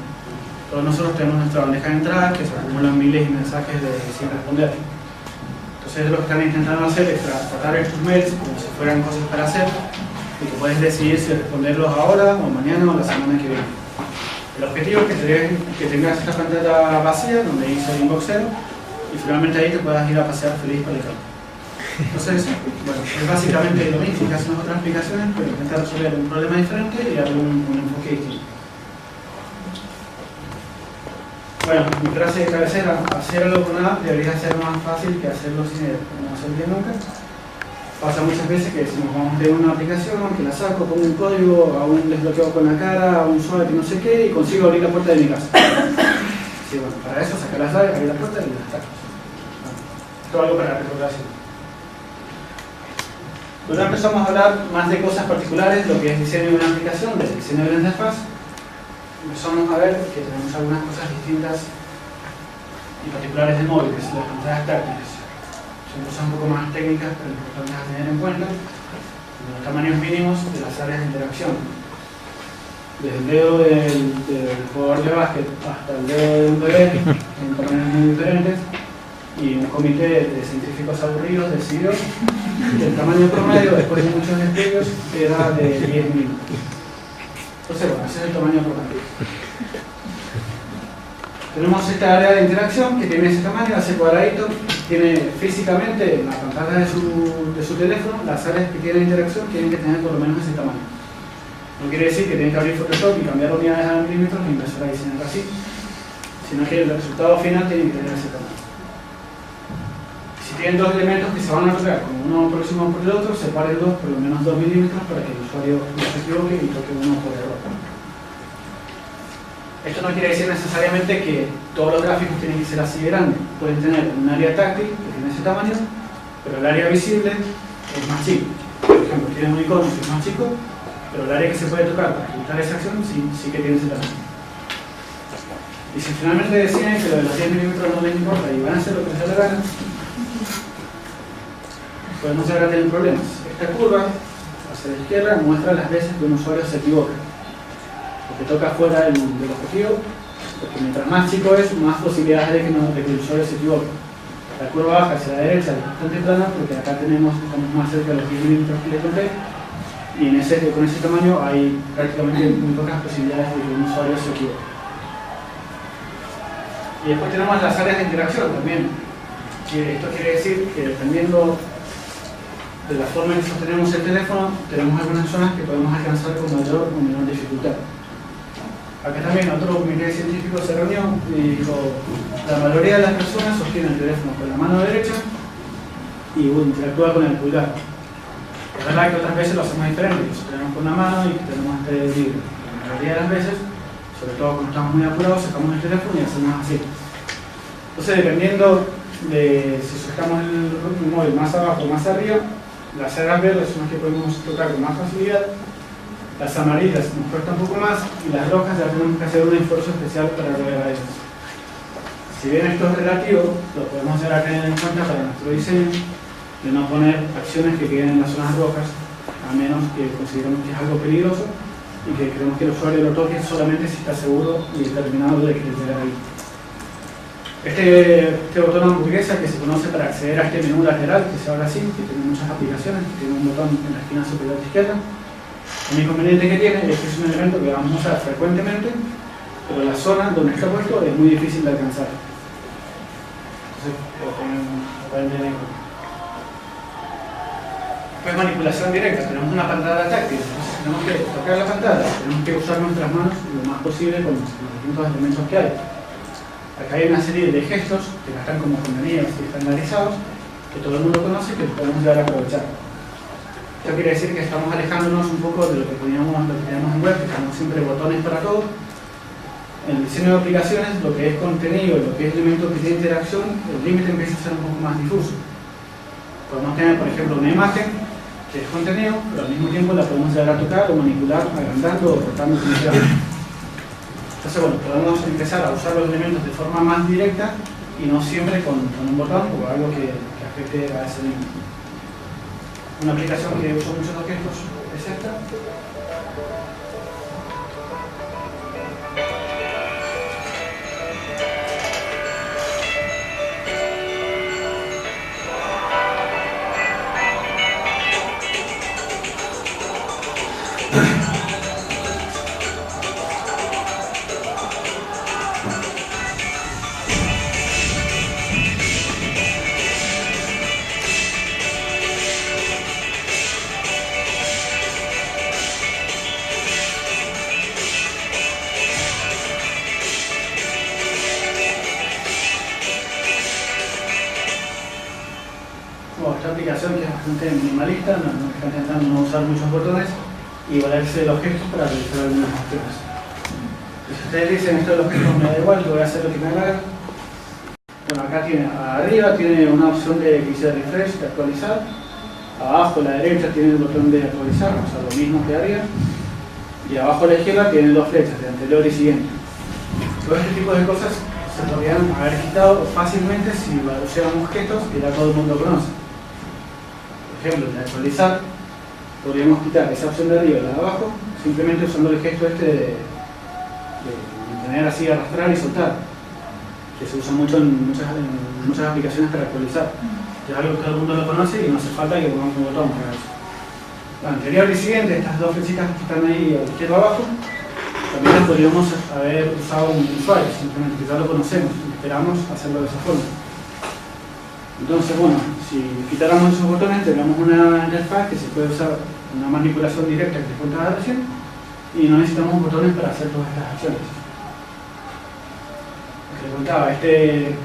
Todos nosotros tenemos nuestra bandeja de entrada que se acumulan miles de mensajes sin responder. Entonces lo que están intentando hacer es tratar estos mails como si fueran cosas para hacer y que puedes decidir si responderlos ahora o mañana o la semana que viene. El objetivo es que tengas esta pantalla vacía donde dice Inbox 0 y finalmente ahí te puedas ir a pasear feliz por el campo. Entonces, bueno, es básicamente lo mismo que hacen las otras aplicaciones, pero intentar resolver un problema diferente y darle un enfoque distinto. Bueno, mi frase de cabecera: hacer algo con una app debería ser más fácil que hacerlo sin ella. No se olvide nunca. Pasa muchas veces que decimos, vamos a tener una aplicación, que la saco, pongo un código, hago un desbloqueo con la cara, hago un swipe y no sé qué, y consigo abrir la puerta de mi casa. Sí, bueno, para eso sacar las llaves, abrir la puerta y ya está. Esto es algo para recordación. Luego empezamos a hablar más de cosas particulares, lo que es diseño de una aplicación, del diseño de la interfaz. Empezamos a ver que tenemos algunas cosas distintas y particulares del móvil, que son las pantallas táctiles. Son cosas un poco más técnicas, pero importantes a tener en cuenta. Los tamaños mínimos de las áreas de interacción. Desde el dedo del jugador de básquet hasta el dedo de un bebé, en tamaños muy diferentes. Y un comité de científicos aburridos decidió que el tamaño promedio, después de muchos estudios, era de 10 milímetros. Entonces, bueno, ese es el tamaño promedio. Tenemos esta área de interacción que tiene ese tamaño, hace cuadradito, tiene físicamente en la pantalla de su teléfono, las áreas que tienen interacción tienen que tener por lo menos ese tamaño. No quiere decir que tienen que abrir Photoshop y cambiar unidades a milímetros y empezar a diseñar así, sino que el resultado final tiene que tener ese tamaño. Si tienen dos elementos que se van a tocar, como uno próximo por el otro, separen dos por lo menos 2 milímetros para que el usuario no se equivoque y toque uno por error. Esto no quiere decir necesariamente que todos los gráficos tienen que ser así de grandes. Pueden tener un área táctil que tiene ese tamaño, pero el área visible es más chico. Por ejemplo, tienen un icono que es más chico, pero el área que se puede tocar para ejecutar esa acción sí que tiene ese tamaño. Y si finalmente deciden que lo de los 10 milímetros no les importa y van a hacer lo que les dé la gana, podemos llegar a tener problemas. Esta curva, hacia la izquierda, muestra las veces que un usuario se equivoca. Porque toca fuera del objetivo, porque mientras más chico es, más posibilidades de que el usuario se equivoque. La curva baja hacia la derecha es bastante plana, porque acá estamos más cerca de los 10 milímetros que le conté, y con ese tamaño hay prácticamente muy pocas posibilidades de que un usuario se equivoque. Y después tenemos las áreas de interacción también. Esto quiere decir que dependiendo de la forma en que sostenemos el teléfono, tenemos algunas zonas que podemos alcanzar con mayor o menor dificultad. Acá también otro comité científico se reunió y dijo: la mayoría de las personas sostienen el teléfono con la mano derecha y interactúa con el pulgar. Es verdad que otras veces lo hacemos diferente, lo sostenemos con una mano y tenemos este libre. La mayoría de las veces, sobre todo cuando estamos muy apurados, sacamos el teléfono y hacemos así. Entonces, dependiendo de si sujetamos el móvil más abajo o más arriba, las áreas verdes son las que podemos tocar con más facilidad, las amarillas nos cuesta un poco más y las rojas ya tenemos que hacer un esfuerzo especial para llegar a ellas. Si bien esto es relativo, lo podemos llegar a tener en cuenta para nuestro diseño, de no poner acciones que queden en las zonas rojas, a menos que consideremos que es algo peligroso y que queremos que el usuario lo toque solamente si está seguro y determinado de que llegar ahí. Este botón hamburguesa que se conoce para acceder a este menú lateral, que se abre así, que tiene muchas aplicaciones, que tiene un botón en la esquina superior izquierda. El inconveniente que tiene es que es un elemento que vamos a usar frecuentemente, pero la zona donde está puesto es muy difícil de alcanzar. Entonces, lo pueden tener en cuenta. Después, manipulación directa. Tenemos una pantalla táctil, entonces tenemos que tocar la pantalla, tenemos que usar nuestras manos lo más posible con los distintos elementos que hay. Acá hay una serie de gestos que ya están como convenidos y estandarizados, que todo el mundo conoce y que podemos llegar a aprovechar. Esto quiere decir que estamos alejándonos un poco de lo que teníamos en web, que tenemos siempre botones para todo. En el diseño de aplicaciones, lo que es contenido, lo que es elemento que tiene interacción, el límite empieza a ser un poco más difuso. Podemos tener, por ejemplo, una imagen que es contenido, pero al mismo tiempo la podemos llegar a tocar o manipular, agrandando o rotando como queramos. Entonces, bueno, podemos empezar a usar los elementos de forma más directa y no siempre con un botón o algo que afecte a ese link. Una aplicación que uso mucho los gestos es esta. Esta aplicación que es bastante minimalista, no está intentando no usar muchos botones y valerse de los gestos para realizar algunas acciones. Si ustedes dicen esto de los gestos me da igual, yo voy a hacer lo que me haga. Bueno, acá tiene, arriba tiene una opción de que dice refresh, de actualizar. Abajo a la derecha tiene el botón de actualizar, o sea, lo mismo que arriba. Y abajo a la izquierda tiene dos flechas, de anterior y siguiente. Todo este tipo de cosas se podrían haber quitado fácilmente si usáramos gestos que ya todo el mundo conoce. Por ejemplo, de actualizar, podríamos quitar esa opción de arriba y la de abajo, simplemente usando el gesto este de mantener así, arrastrar y soltar, que se usa mucho en muchas aplicaciones para actualizar. Es algo que todo el mundo lo conoce y no hace falta que pongamos un botón para eso. La anterior y siguiente, estas dos flechitas que están ahí a la izquierda abajo, también las podríamos haber usado un usuario, simplemente que ya lo conocemos y esperamos hacerlo de esa forma. Entonces, bueno, si quitáramos esos botones, tendríamos una interfaz que se puede usar, una manipulación directa que te contaba recién, y no necesitamos botones para hacer todas estas acciones. Les contaba, este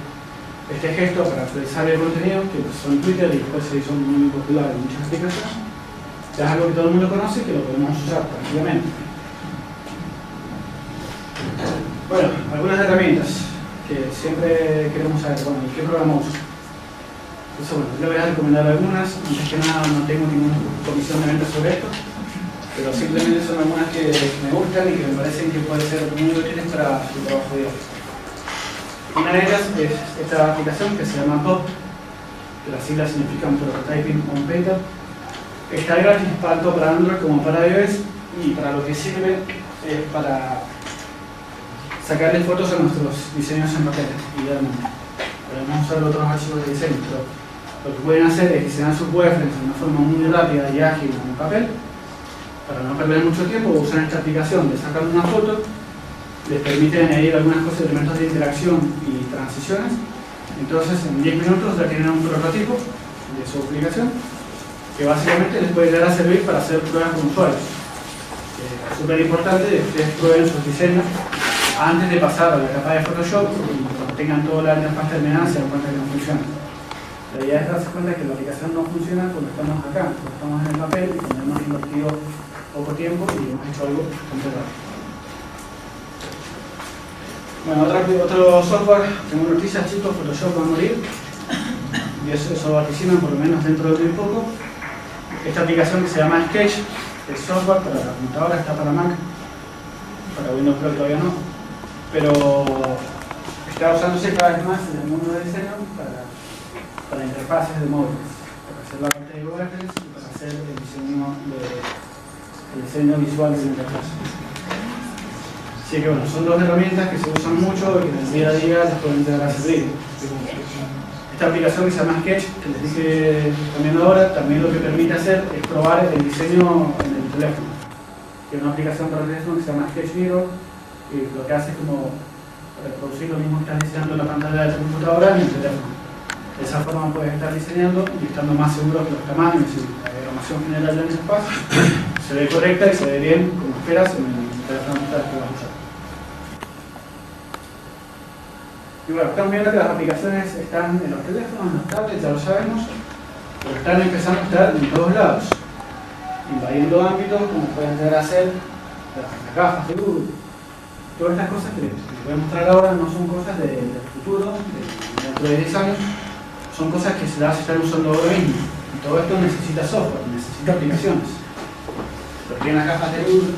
gesto para actualizar el contenido, que empezó en Twitter y después se hizo muy popular en muchas aplicaciones, ya es algo que todo el mundo conoce y que lo podemos usar tranquilamente. Bueno, algunas herramientas que siempre queremos saber, bueno, ¿y qué programa uso? Entonces, bueno, yo le voy a recomendar algunas. Antes que nada, no tengo ninguna comisión de venta sobre esto, pero simplemente son algunas que me gustan y que me parecen que pueden ser muy útiles para su trabajo diario. Una de ellas es esta aplicación que se llama POP, que las siglas significan Prototyping on Paper. Está gratis tanto para Android como para iOS, y para lo que sirve es para sacarle fotos a nuestros diseños en papel, idealmente. Podemos usar otros archivos de diseño, pero lo que pueden hacer es diseñar sus wireframes de una forma muy rápida y ágil en papel. Para no perder mucho tiempo, usan esta aplicación de sacar una foto, les permite añadir algunas cosas, elementos de interacción y transiciones. Entonces, en 10 minutos ya tienen un prototipo de su aplicación que básicamente les puede llegar a servir para hacer pruebas con usuarios. Es súper importante que ustedes prueben sus diseños antes de pasar a la capa de Photoshop y cuando tengan toda la interfaz terminada se dan cuenta que no funciona. La idea es darse cuenta que la aplicación no funciona cuando estamos acá, cuando estamos en el papel y cuando hemos invertido poco tiempo y hemos hecho algo completado. Bueno, otro software, tengo noticias, chicos, Photoshop va a morir y eso vaticinan por lo menos dentro de muy poco. Esta aplicación que se llama Sketch, el software para la computadora, está para Mac, para Windows creo que todavía no, pero está usándose cada vez más en el mundo del diseño para interfaces de móviles, para hacer la parte de wireframes y para hacer el diseño visual de la interfaz. Así que bueno, son dos herramientas que se usan mucho y que en el día a día les pueden llegar a servir. Esta aplicación que se llama Sketch, que les dije también ahora, también lo que permite hacer es probar el diseño en el teléfono. Tiene una aplicación para el teléfono que se llama Sketch Mirror, y lo que hace es como reproducir lo mismo que estás diseñando en la pantalla de tu computadora en el teléfono. De esa forma puedes estar diseñando y estando más seguro que los tamaños y la diagramación general del espacio se ve correcta y se ve bien como esperas en el teléfono que vas a usar. Y bueno, están viendo que las aplicaciones están en los teléfonos, en los tablets, ya lo sabemos, pero están empezando a estar en todos lados, invadiendo ámbitos como pueden llegar a ser las gafas de Google. Todas estas cosas que les voy a mostrar ahora no son cosas del futuro, dentro de 10 años, son cosas que se están usando ahora mismo. Y todo esto necesita software, necesita aplicaciones. Los tienen las gafas de Google,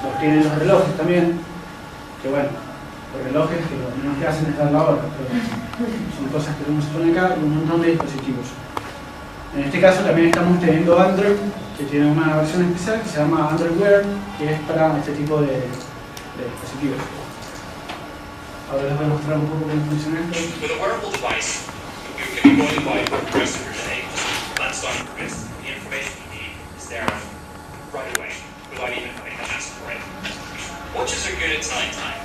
los tienen los relojes también, que bueno, relojes que lo menos que hacen es dar la hora, pero son cosas que uno se pone acá y un montón de dispositivos. En este caso también estamos teniendo Android, que tiene una versión especial que se llama Android Wear, que es para este tipo de dispositivos. Ahora les voy a mostrar un poco cómo funciona esto. With a wearable device, you can be going by the rest of your day. That's on your wrist. The information you need is there right away, without even having to ask for it. Watches are good at telling time,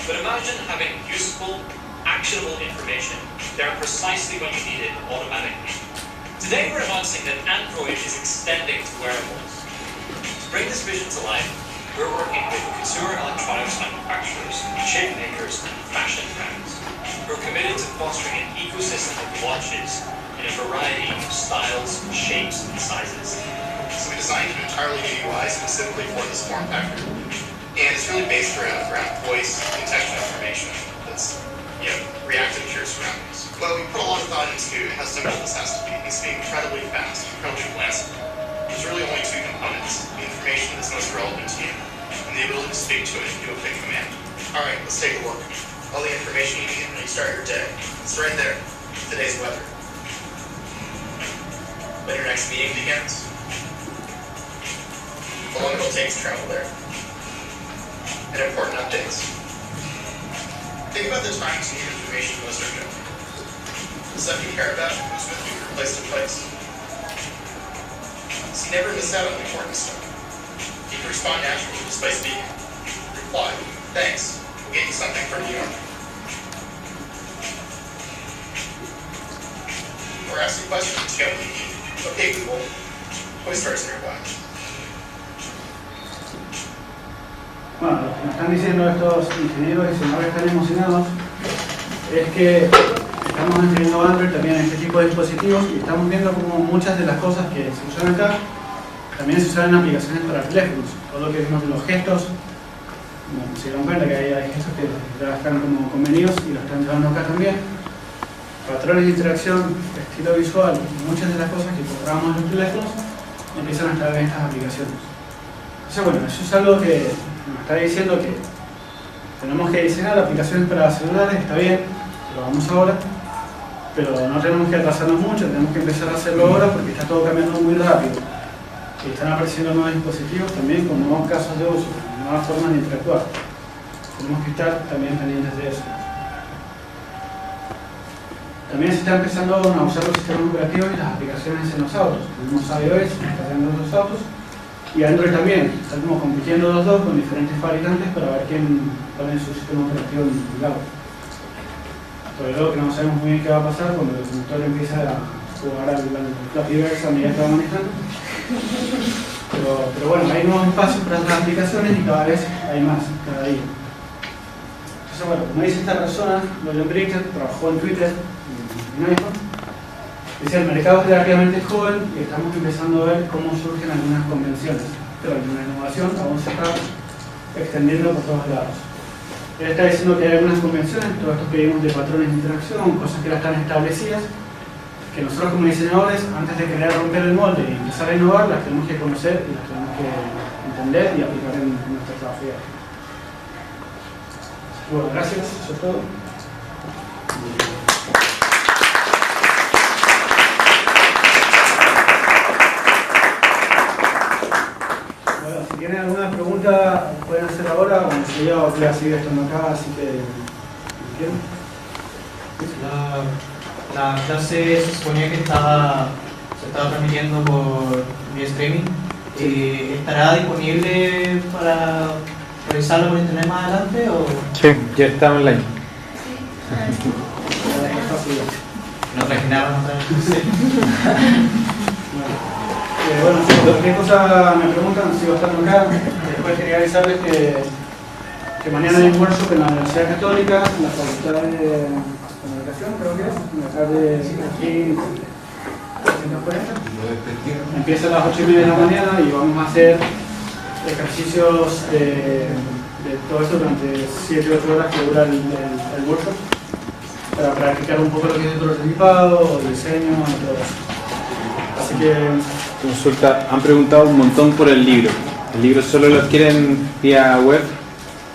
but imagine having useful, actionable information there precisely when you need it automatically. Today we're announcing that Android is extending to wearables. To bring this vision to life, we're working with consumer electronics manufacturers, chip makers, and fashion brands. We're committed to fostering an ecosystem of watches in a variety of styles, shapes, and sizes. So we designed an entirely new UI specifically for this form factor. And it's really based around voice and contextual information that's reactive to your surroundings. Well, we put a lot of thought into how simple this has to be. It needs to be incredibly fast, incredibly glanceable. There's really only two components: the information that's most relevant to you, and the ability to speak to it and do a quick command. All right, let's take a look. All the information you need when you start your day. It's right there. Today's weather. When your next meeting begins. How long it'll take to travel there. And important updates. Think about the times you need information most urgent. The stuff you care about moves with you from place to place. So you never miss out on the important stuff. You can respond naturally just by speaking. Reply, thanks, we'll get you something from New York. Or ask some questions, get what you need. Okay, Google, Toy Store's nearby. Bueno, lo que nos están diciendo estos ingenieros y diseñadores que están emocionados es que estamos enseñando Android también en este tipo de dispositivos y estamos viendo como muchas de las cosas que se usan acá también se usan en aplicaciones para teléfonos. Todo lo que vimos de los gestos, como se dieron cuenta que hay gestos que ya están como convenidos y los están llevando acá también. Patrones de interacción, estilo visual, muchas de las cosas que programamos en los teléfonos empiezan a estar en estas aplicaciones. Entonces, bueno, eso es algo que nos está diciendo que tenemos que diseñar aplicaciones para celulares, está bien, lo vamos ahora, pero no tenemos que atrasarnos mucho, tenemos que empezar a hacerlo ahora porque está todo cambiando muy rápido. Y están apareciendo nuevos dispositivos también con nuevos casos de uso, nuevas formas de interactuar. Tenemos que estar también pendientes de eso. También se está empezando a usar los sistemas operativos y las aplicaciones en los autos. Tenemos iOS, que está haciendo los autos, y Android también. Están como compitiendo los dos con diferentes fabricantes para ver quién pone su sistema operativo en el auto. Sobre todo que no sabemos muy bien qué va a pasar cuando el conductor empieza a jugar al Flappy Bird a medida que va manejando. Pero bueno, hay nuevos espacios para las aplicaciones y cada vez hay más, cada día. Entonces bueno, como dice esta persona, Nolan Bricker, trabajó en Twitter, en iPhone. Dice, el mercado es relativamente joven y estamos empezando a ver cómo surgen algunas convenciones, pero la innovación aún se está extendiendo por todos lados. Él está diciendo que hay algunas convenciones, todo esto que vimos de patrones de interacción, cosas que ya están establecidas, que nosotros como diseñadores, antes de querer romper el molde y empezar a innovar, las tenemos que conocer y las tenemos que entender y aplicar en nuestra trabajo. Bueno, gracias, eso es todo. Si tienen alguna pregunta, pueden hacer ahora, o yo voy a seguir estando acá, así que... La clase se suponía que se estaba transmitiendo por vía streaming. ¿Estará disponible para revisarlo por internet más adelante? ¿O? Sí, ya está online. No trajinaron otra vez. Bueno, si cualquier cosa me preguntan, sigo estando acá. Después quería avisarles que mañana hay un workshop en la Universidad Católica, en la Facultad de Comunicación, creo que es, en la tarde aquí 140. Empieza a las 8:30 de la mañana y vamos a hacer ejercicios de todo esto durante 7-8 horas que dura el workshop, para practicar un poco lo que es el prototipado, el diseño y todo eso. Así que... Consulta, han preguntado un montón por el libro. ¿El libro solo lo adquieren vía web?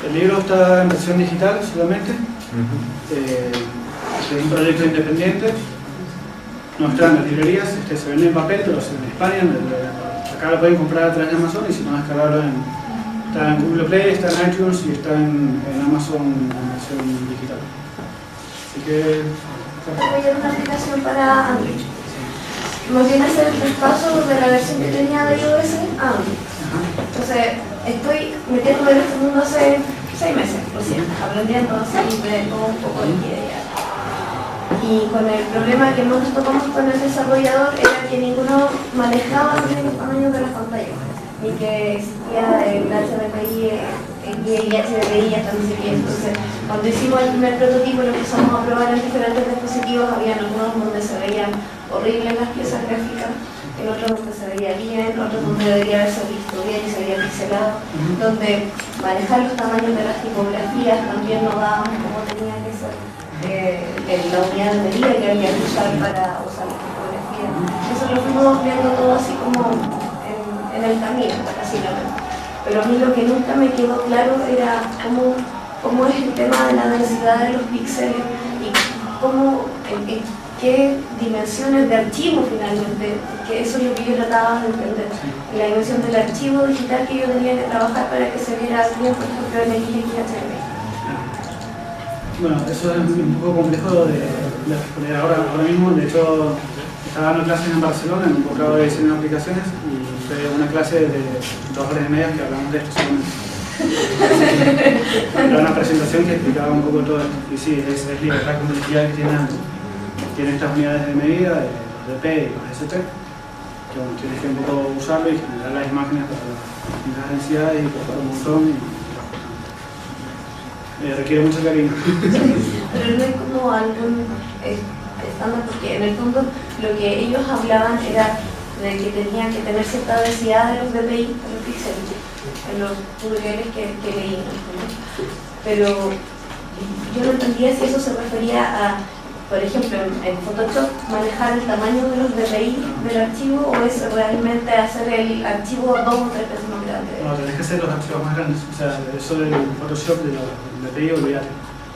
El libro está en versión digital solamente. Es un proyecto independiente. No está en las librerías, se vende en papel, pero en España, acá lo pueden comprar a través de Amazon y si no, descargarlo está en Google Play, está en iTunes y está en Amazon en versión digital. Así que... Voy a una aplicación para Android. Más bien hacer el traspaso de la versión que tenía de iOS a Android. Entonces, estoy metiéndome en este mundo hace 6 meses, recién, aprendiendo así de todo un poco de idea. Y con el problema que nos topamos con el desarrollador era que ninguno manejaba bien los tamaños de las pantallas, ni que existía el HDMI, el HDMI hasta no sé qué. Entonces, cuando hicimos el primer prototipo lo empezamos a probar en diferentes dispositivos, había algunos donde se veían horribles las piezas gráficas, en otros donde se veía bien, otros donde debería haberse visto bien y se veía pixelado, donde manejar los tamaños de las tipografías también no daban como tenía que ser. La unidad de medida que había que usar para usar la fotografía. Eso lo fuimos viendo todo así como en el camino, básicamente. Pero a mí lo que nunca me quedó claro era cómo es el tema de la densidad de los píxeles y en qué dimensiones de archivo finalmente, que eso es lo que yo trataba de entender. La dimensión del archivo digital que yo tenía que trabajar para que se viera bien, por ejemplo, en XHDMI. Bueno, eso es un poco complejo de responder ahora mismo. De hecho, estaba dando clases en Barcelona en un posgrado de diseño de aplicaciones y fue una clase de 2 horas y media que hablamos de esto solamente. Era una presentación que explicaba un poco todo esto. Y sí, es libertad competitiva que tienen estas unidades de medida, de DP y los ST, que bueno, tienes que un poco usarlo y generar las imágenes para las densidades y para un montón. Requiere mucho cariño. Pero no hay como algún estándar, porque en el fondo lo que ellos hablaban era de que tenía que tener cierta densidad de los DPI, de los píxeles, en los tutoriales que leí. Pero yo no entendía si eso se refería a, por ejemplo, en Photoshop, manejar el tamaño de los DPI del archivo, o es realmente hacer el archivo 2 o 3 veces más grande. No, tenés que hacer los archivos más grandes. O sea, eso del Photoshop de los DPI, olvídate.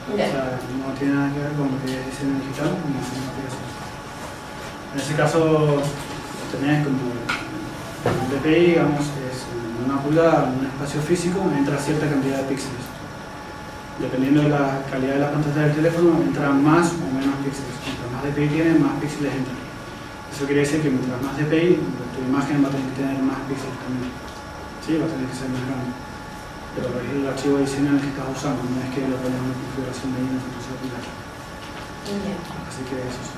O sea, no tiene nada que ver con lo que es diseño digital ni diseño de aplicación. En ese caso, tenés como el DPI, digamos, es una pulgada, un espacio físico, entra cierta cantidad de píxeles. Dependiendo de la calidad de la pantalla del teléfono, entran más o menos píxeles. Mientras más DPI tiene, más píxeles entran. Eso quiere decir que mientras más DPI, tu imagen va a tener que tener más píxeles también. Sí, va a tener que ser más grande. Pero es el archivo de diseño que estás usando, no es que lo pones en una configuración de una Photoshop. Así que eso es.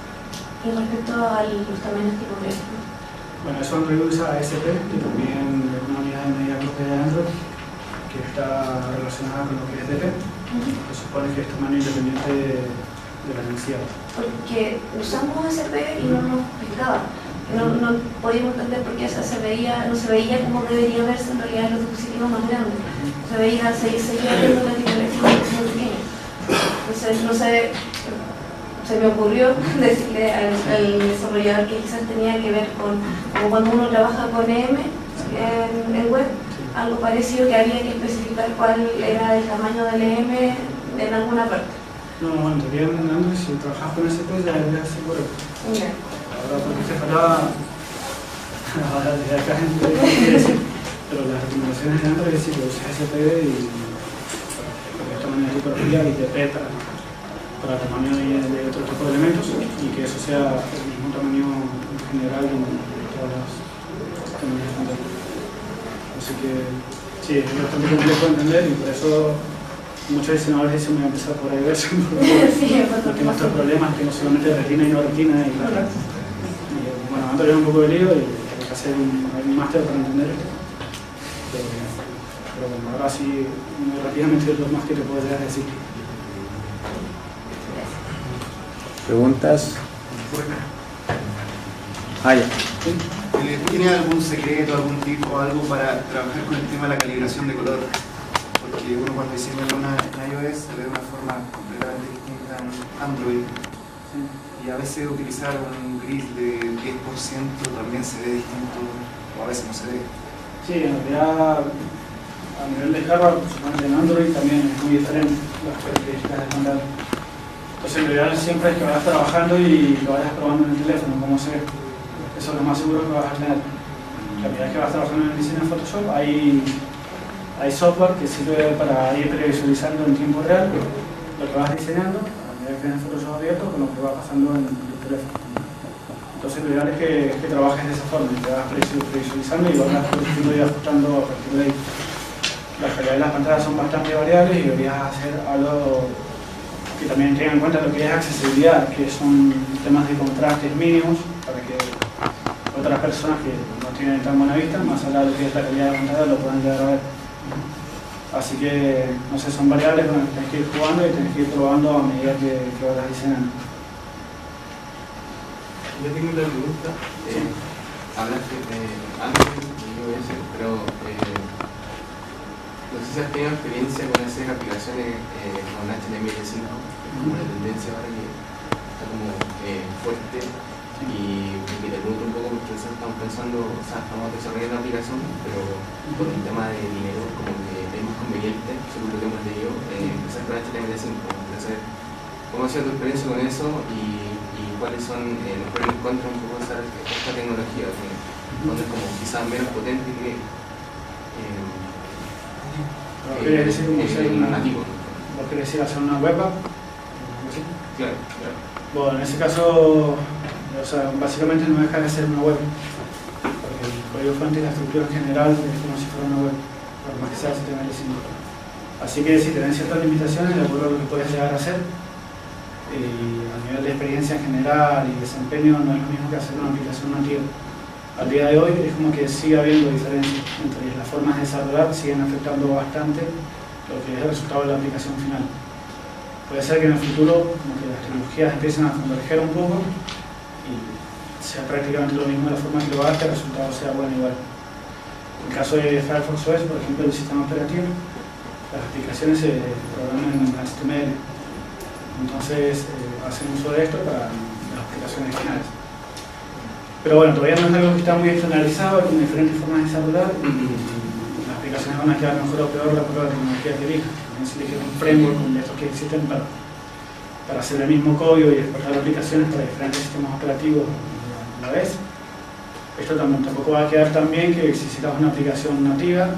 Y respecto a los tamaños tipográficos. Bueno, eso Android usa ASP, que también es una unidad de medida propia de Android, que está relacionada con lo que es DP. Que supone que es tamaño independiente de la densidad. Porque usamos ASP y no nos explicaba. No podíamos entender por qué no se veía como debería verse en realidad en los dispositivos más grandes. Seguía viendo la tipografía muy pequeña. Entonces, no sé, se me ocurrió decirle al desarrollador que quizás tenía que ver con como cuando uno trabaja con EM en web, algo parecido, que había que especificar cuál era el tamaño del EM en alguna parte. No, en realidad en Android, si trabajas con SP ya debería ser correcto. Ahora, porque te faltaba, ahora desde acá gente quiere decir, pero las recomendaciones de Android es decir que uses SP y porque es tamaño de tipografía y DP para tamaño de otro tipo de elementos y que eso sea el mismo tamaño en general en todas las tamaños de pantalla. Así que sí, es bastante complejo de entender y por eso muchos diseñadores dicen voy a empezar por iOS porque nuestro problema es que no solamente retina y no retina y claro. Bueno, antes era un poco de lío y hay que hacer un máster para entender esto. Pero bueno, ahora sí, muy rápidamente es lo más que te puedo decir. ¿Preguntas? Ah, ya. ¿Tiene algún secreto, algún tip o algo para trabajar con el tema de la calibración de color? Porque uno cuando diseña en iOS se ve de una forma completamente distinta en Android. Y a veces utilizar un gris de 10% también se ve distinto, o a veces no se ve. Sí, en realidad a nivel de hardware, suponete en Android también es muy diferente las características del mandar. Entonces, lo ideal siempre es que vayas trabajando y lo vayas probando en el teléfono, como se ve. Eso es lo más seguro que vas a tener. La medida que vas trabajando en el diseño de Photoshop, hay software que sirve para ir previsualizando en tiempo real lo que vas diseñando, a medida que tienes Photoshop abierto, con lo que va pasando en tu teléfono. Entonces, lo ideal es que trabajes de esa forma, que te vas previsualizando y lo vas produciendo y ajustando a partir de ahí. La calidad de las pantallas son bastante variables y deberías hacer algo que también tenga en cuenta lo que es accesibilidad, que son temas de contrastes mínimos para que otras personas que no tienen tan buena vista, más allá de lo que es la calidad de la pantalla, lo puedan llegar a ver. Así que, no sé, son variables con las que tienes que ir jugando y tienes que ir probando a medida que vayas diseñando. Yo tengo una pregunta. Hablaste de Android y iOS, pero no sé si has tenido experiencia con hacer aplicaciones con HTML5, como una tendencia ahora que está como fuerte, y te pregunto un poco porque estamos pensando, o sea, estamos desarrollando una aplicación, pero por un tema de dinero, como que es más conveniente, según lo que hemos leído, empezar con HTML5. Entonces, ¿cómo ha sido tu experiencia con eso y cuáles son los pros y contras un poco de esta tecnología, que es como quizás menos potente que ¿Quieres decir cómo hacer una nativo? ¿Vos querés decir hacer una web app? Claro. Bueno, en ese caso, o sea, básicamente no deja de ser una web, porque el código fuente y la estructura en general es como si fuera una web, por más que sea HTML5. Así que si tenés ciertas limitaciones, de acuerdo a lo que puedes llegar a hacer, y a nivel de experiencia en general y desempeño no es lo mismo que hacer una aplicación nativa. Al día de hoy es como que sigue habiendo diferencias entre las formas de desarrollar, siguen afectando bastante lo que es el resultado de la aplicación final. Puede ser que en el futuro como que las tecnologías empiecen a converger un poco y sea prácticamente lo mismo de la forma que lo hagas, que el resultado sea bueno igual. En el caso de Firefox OS, por ejemplo, el sistema operativo, las aplicaciones se programan en HTML. Entonces hacen uso de esto para las aplicaciones finales. Pero bueno, todavía no es algo que está muy externalizado, hay como diferentes formas de desarrollar y las aplicaciones van a quedar mejor o peor de acuerdo a la tecnología que elijas. También se elige un framework como estos que existen para hacer el mismo código y exportar aplicaciones para diferentes sistemas operativos a la vez. Esto tampoco va a quedar tan bien que si hicieras una aplicación nativa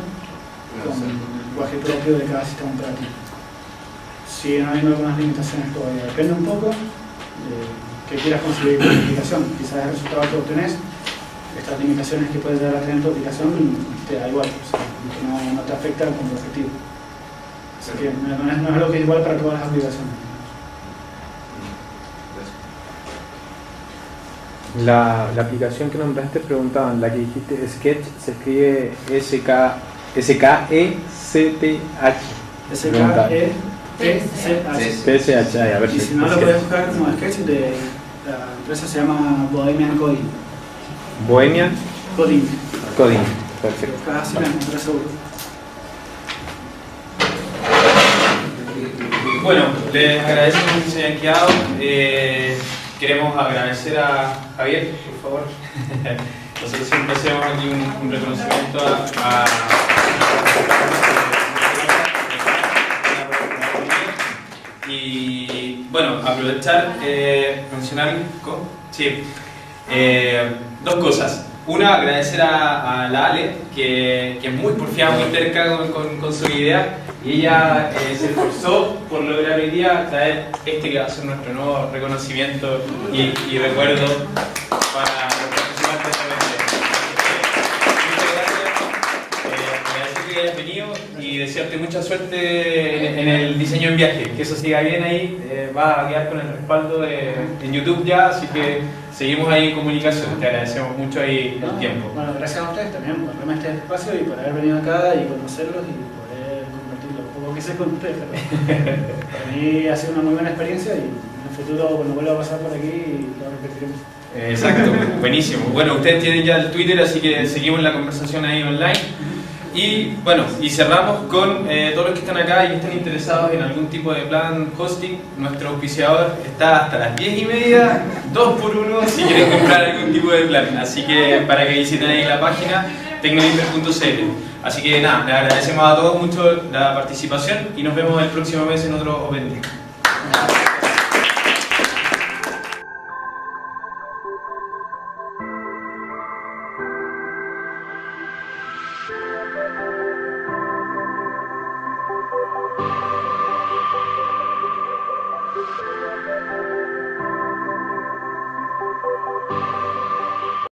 con el lenguaje propio de cada sistema operativo. Siguen habiendo algunas limitaciones todavía. Depende un poco de qué quieras conseguir con la aplicación. Quizás el resultado que obtenés, estas limitaciones que puedes llegar a tener en tu aplicación, te da igual, o sea, no te afectan con tu objetivo. Así que no es algo que es igual para todas las aplicaciones. La aplicación que nombraste preguntaban, la que dijiste Sketch, se escribe S-K-E-C-T-H. S-K-E-T-C-H. A ver y si no lo puedes buscar como Sketch, la empresa se llama Bohemian Coding. Bohemian Coding. Perfecto. Casi la encontré seguro. Bueno, les agradecemos que se hayan quedado. Queremos agradecer a Javier, por favor. Nosotros siempre hacemos aquí un reconocimiento a y bueno, aprovechar, mencionar dos cosas. Una, agradecer a la Ale, que es muy porfiada, muy terca con su idea, y ella se esforzó por lograr hoy día traer que va a ser nuestro nuevo reconocimiento y recuerdo para los participantes de la Muchas gracias, agradecer que hayas venido y desearte mucha suerte en el diseño en viaje, que eso siga bien ahí, va a quedar con el respaldo en YouTube ya, así que seguimos ahí en comunicación, te agradecemos mucho ahí el tiempo. Bueno, gracias a ustedes también por darme este espacio y por haber venido acá y conocerlos y poder compartir lo poco que sé con ustedes. Para mí ha sido una muy buena experiencia y en el futuro cuando vuelva a pasar por aquí lo repetiremos. Exacto, buenísimo. Bueno, ustedes tienen ya el Twitter, así que seguimos la conversación ahí online. Y bueno, y cerramos con todos los que están acá y están interesados en algún tipo de plan hosting. Nuestro auspiciador está hasta las 10:30, 2x1 si quieren comprar algún tipo de plan. Así que para que visiten ahí la página, tecnoinvert.cl. Así que nada, les agradecemos a todos mucho la participación y nos vemos el próximo mes en otro Open Day.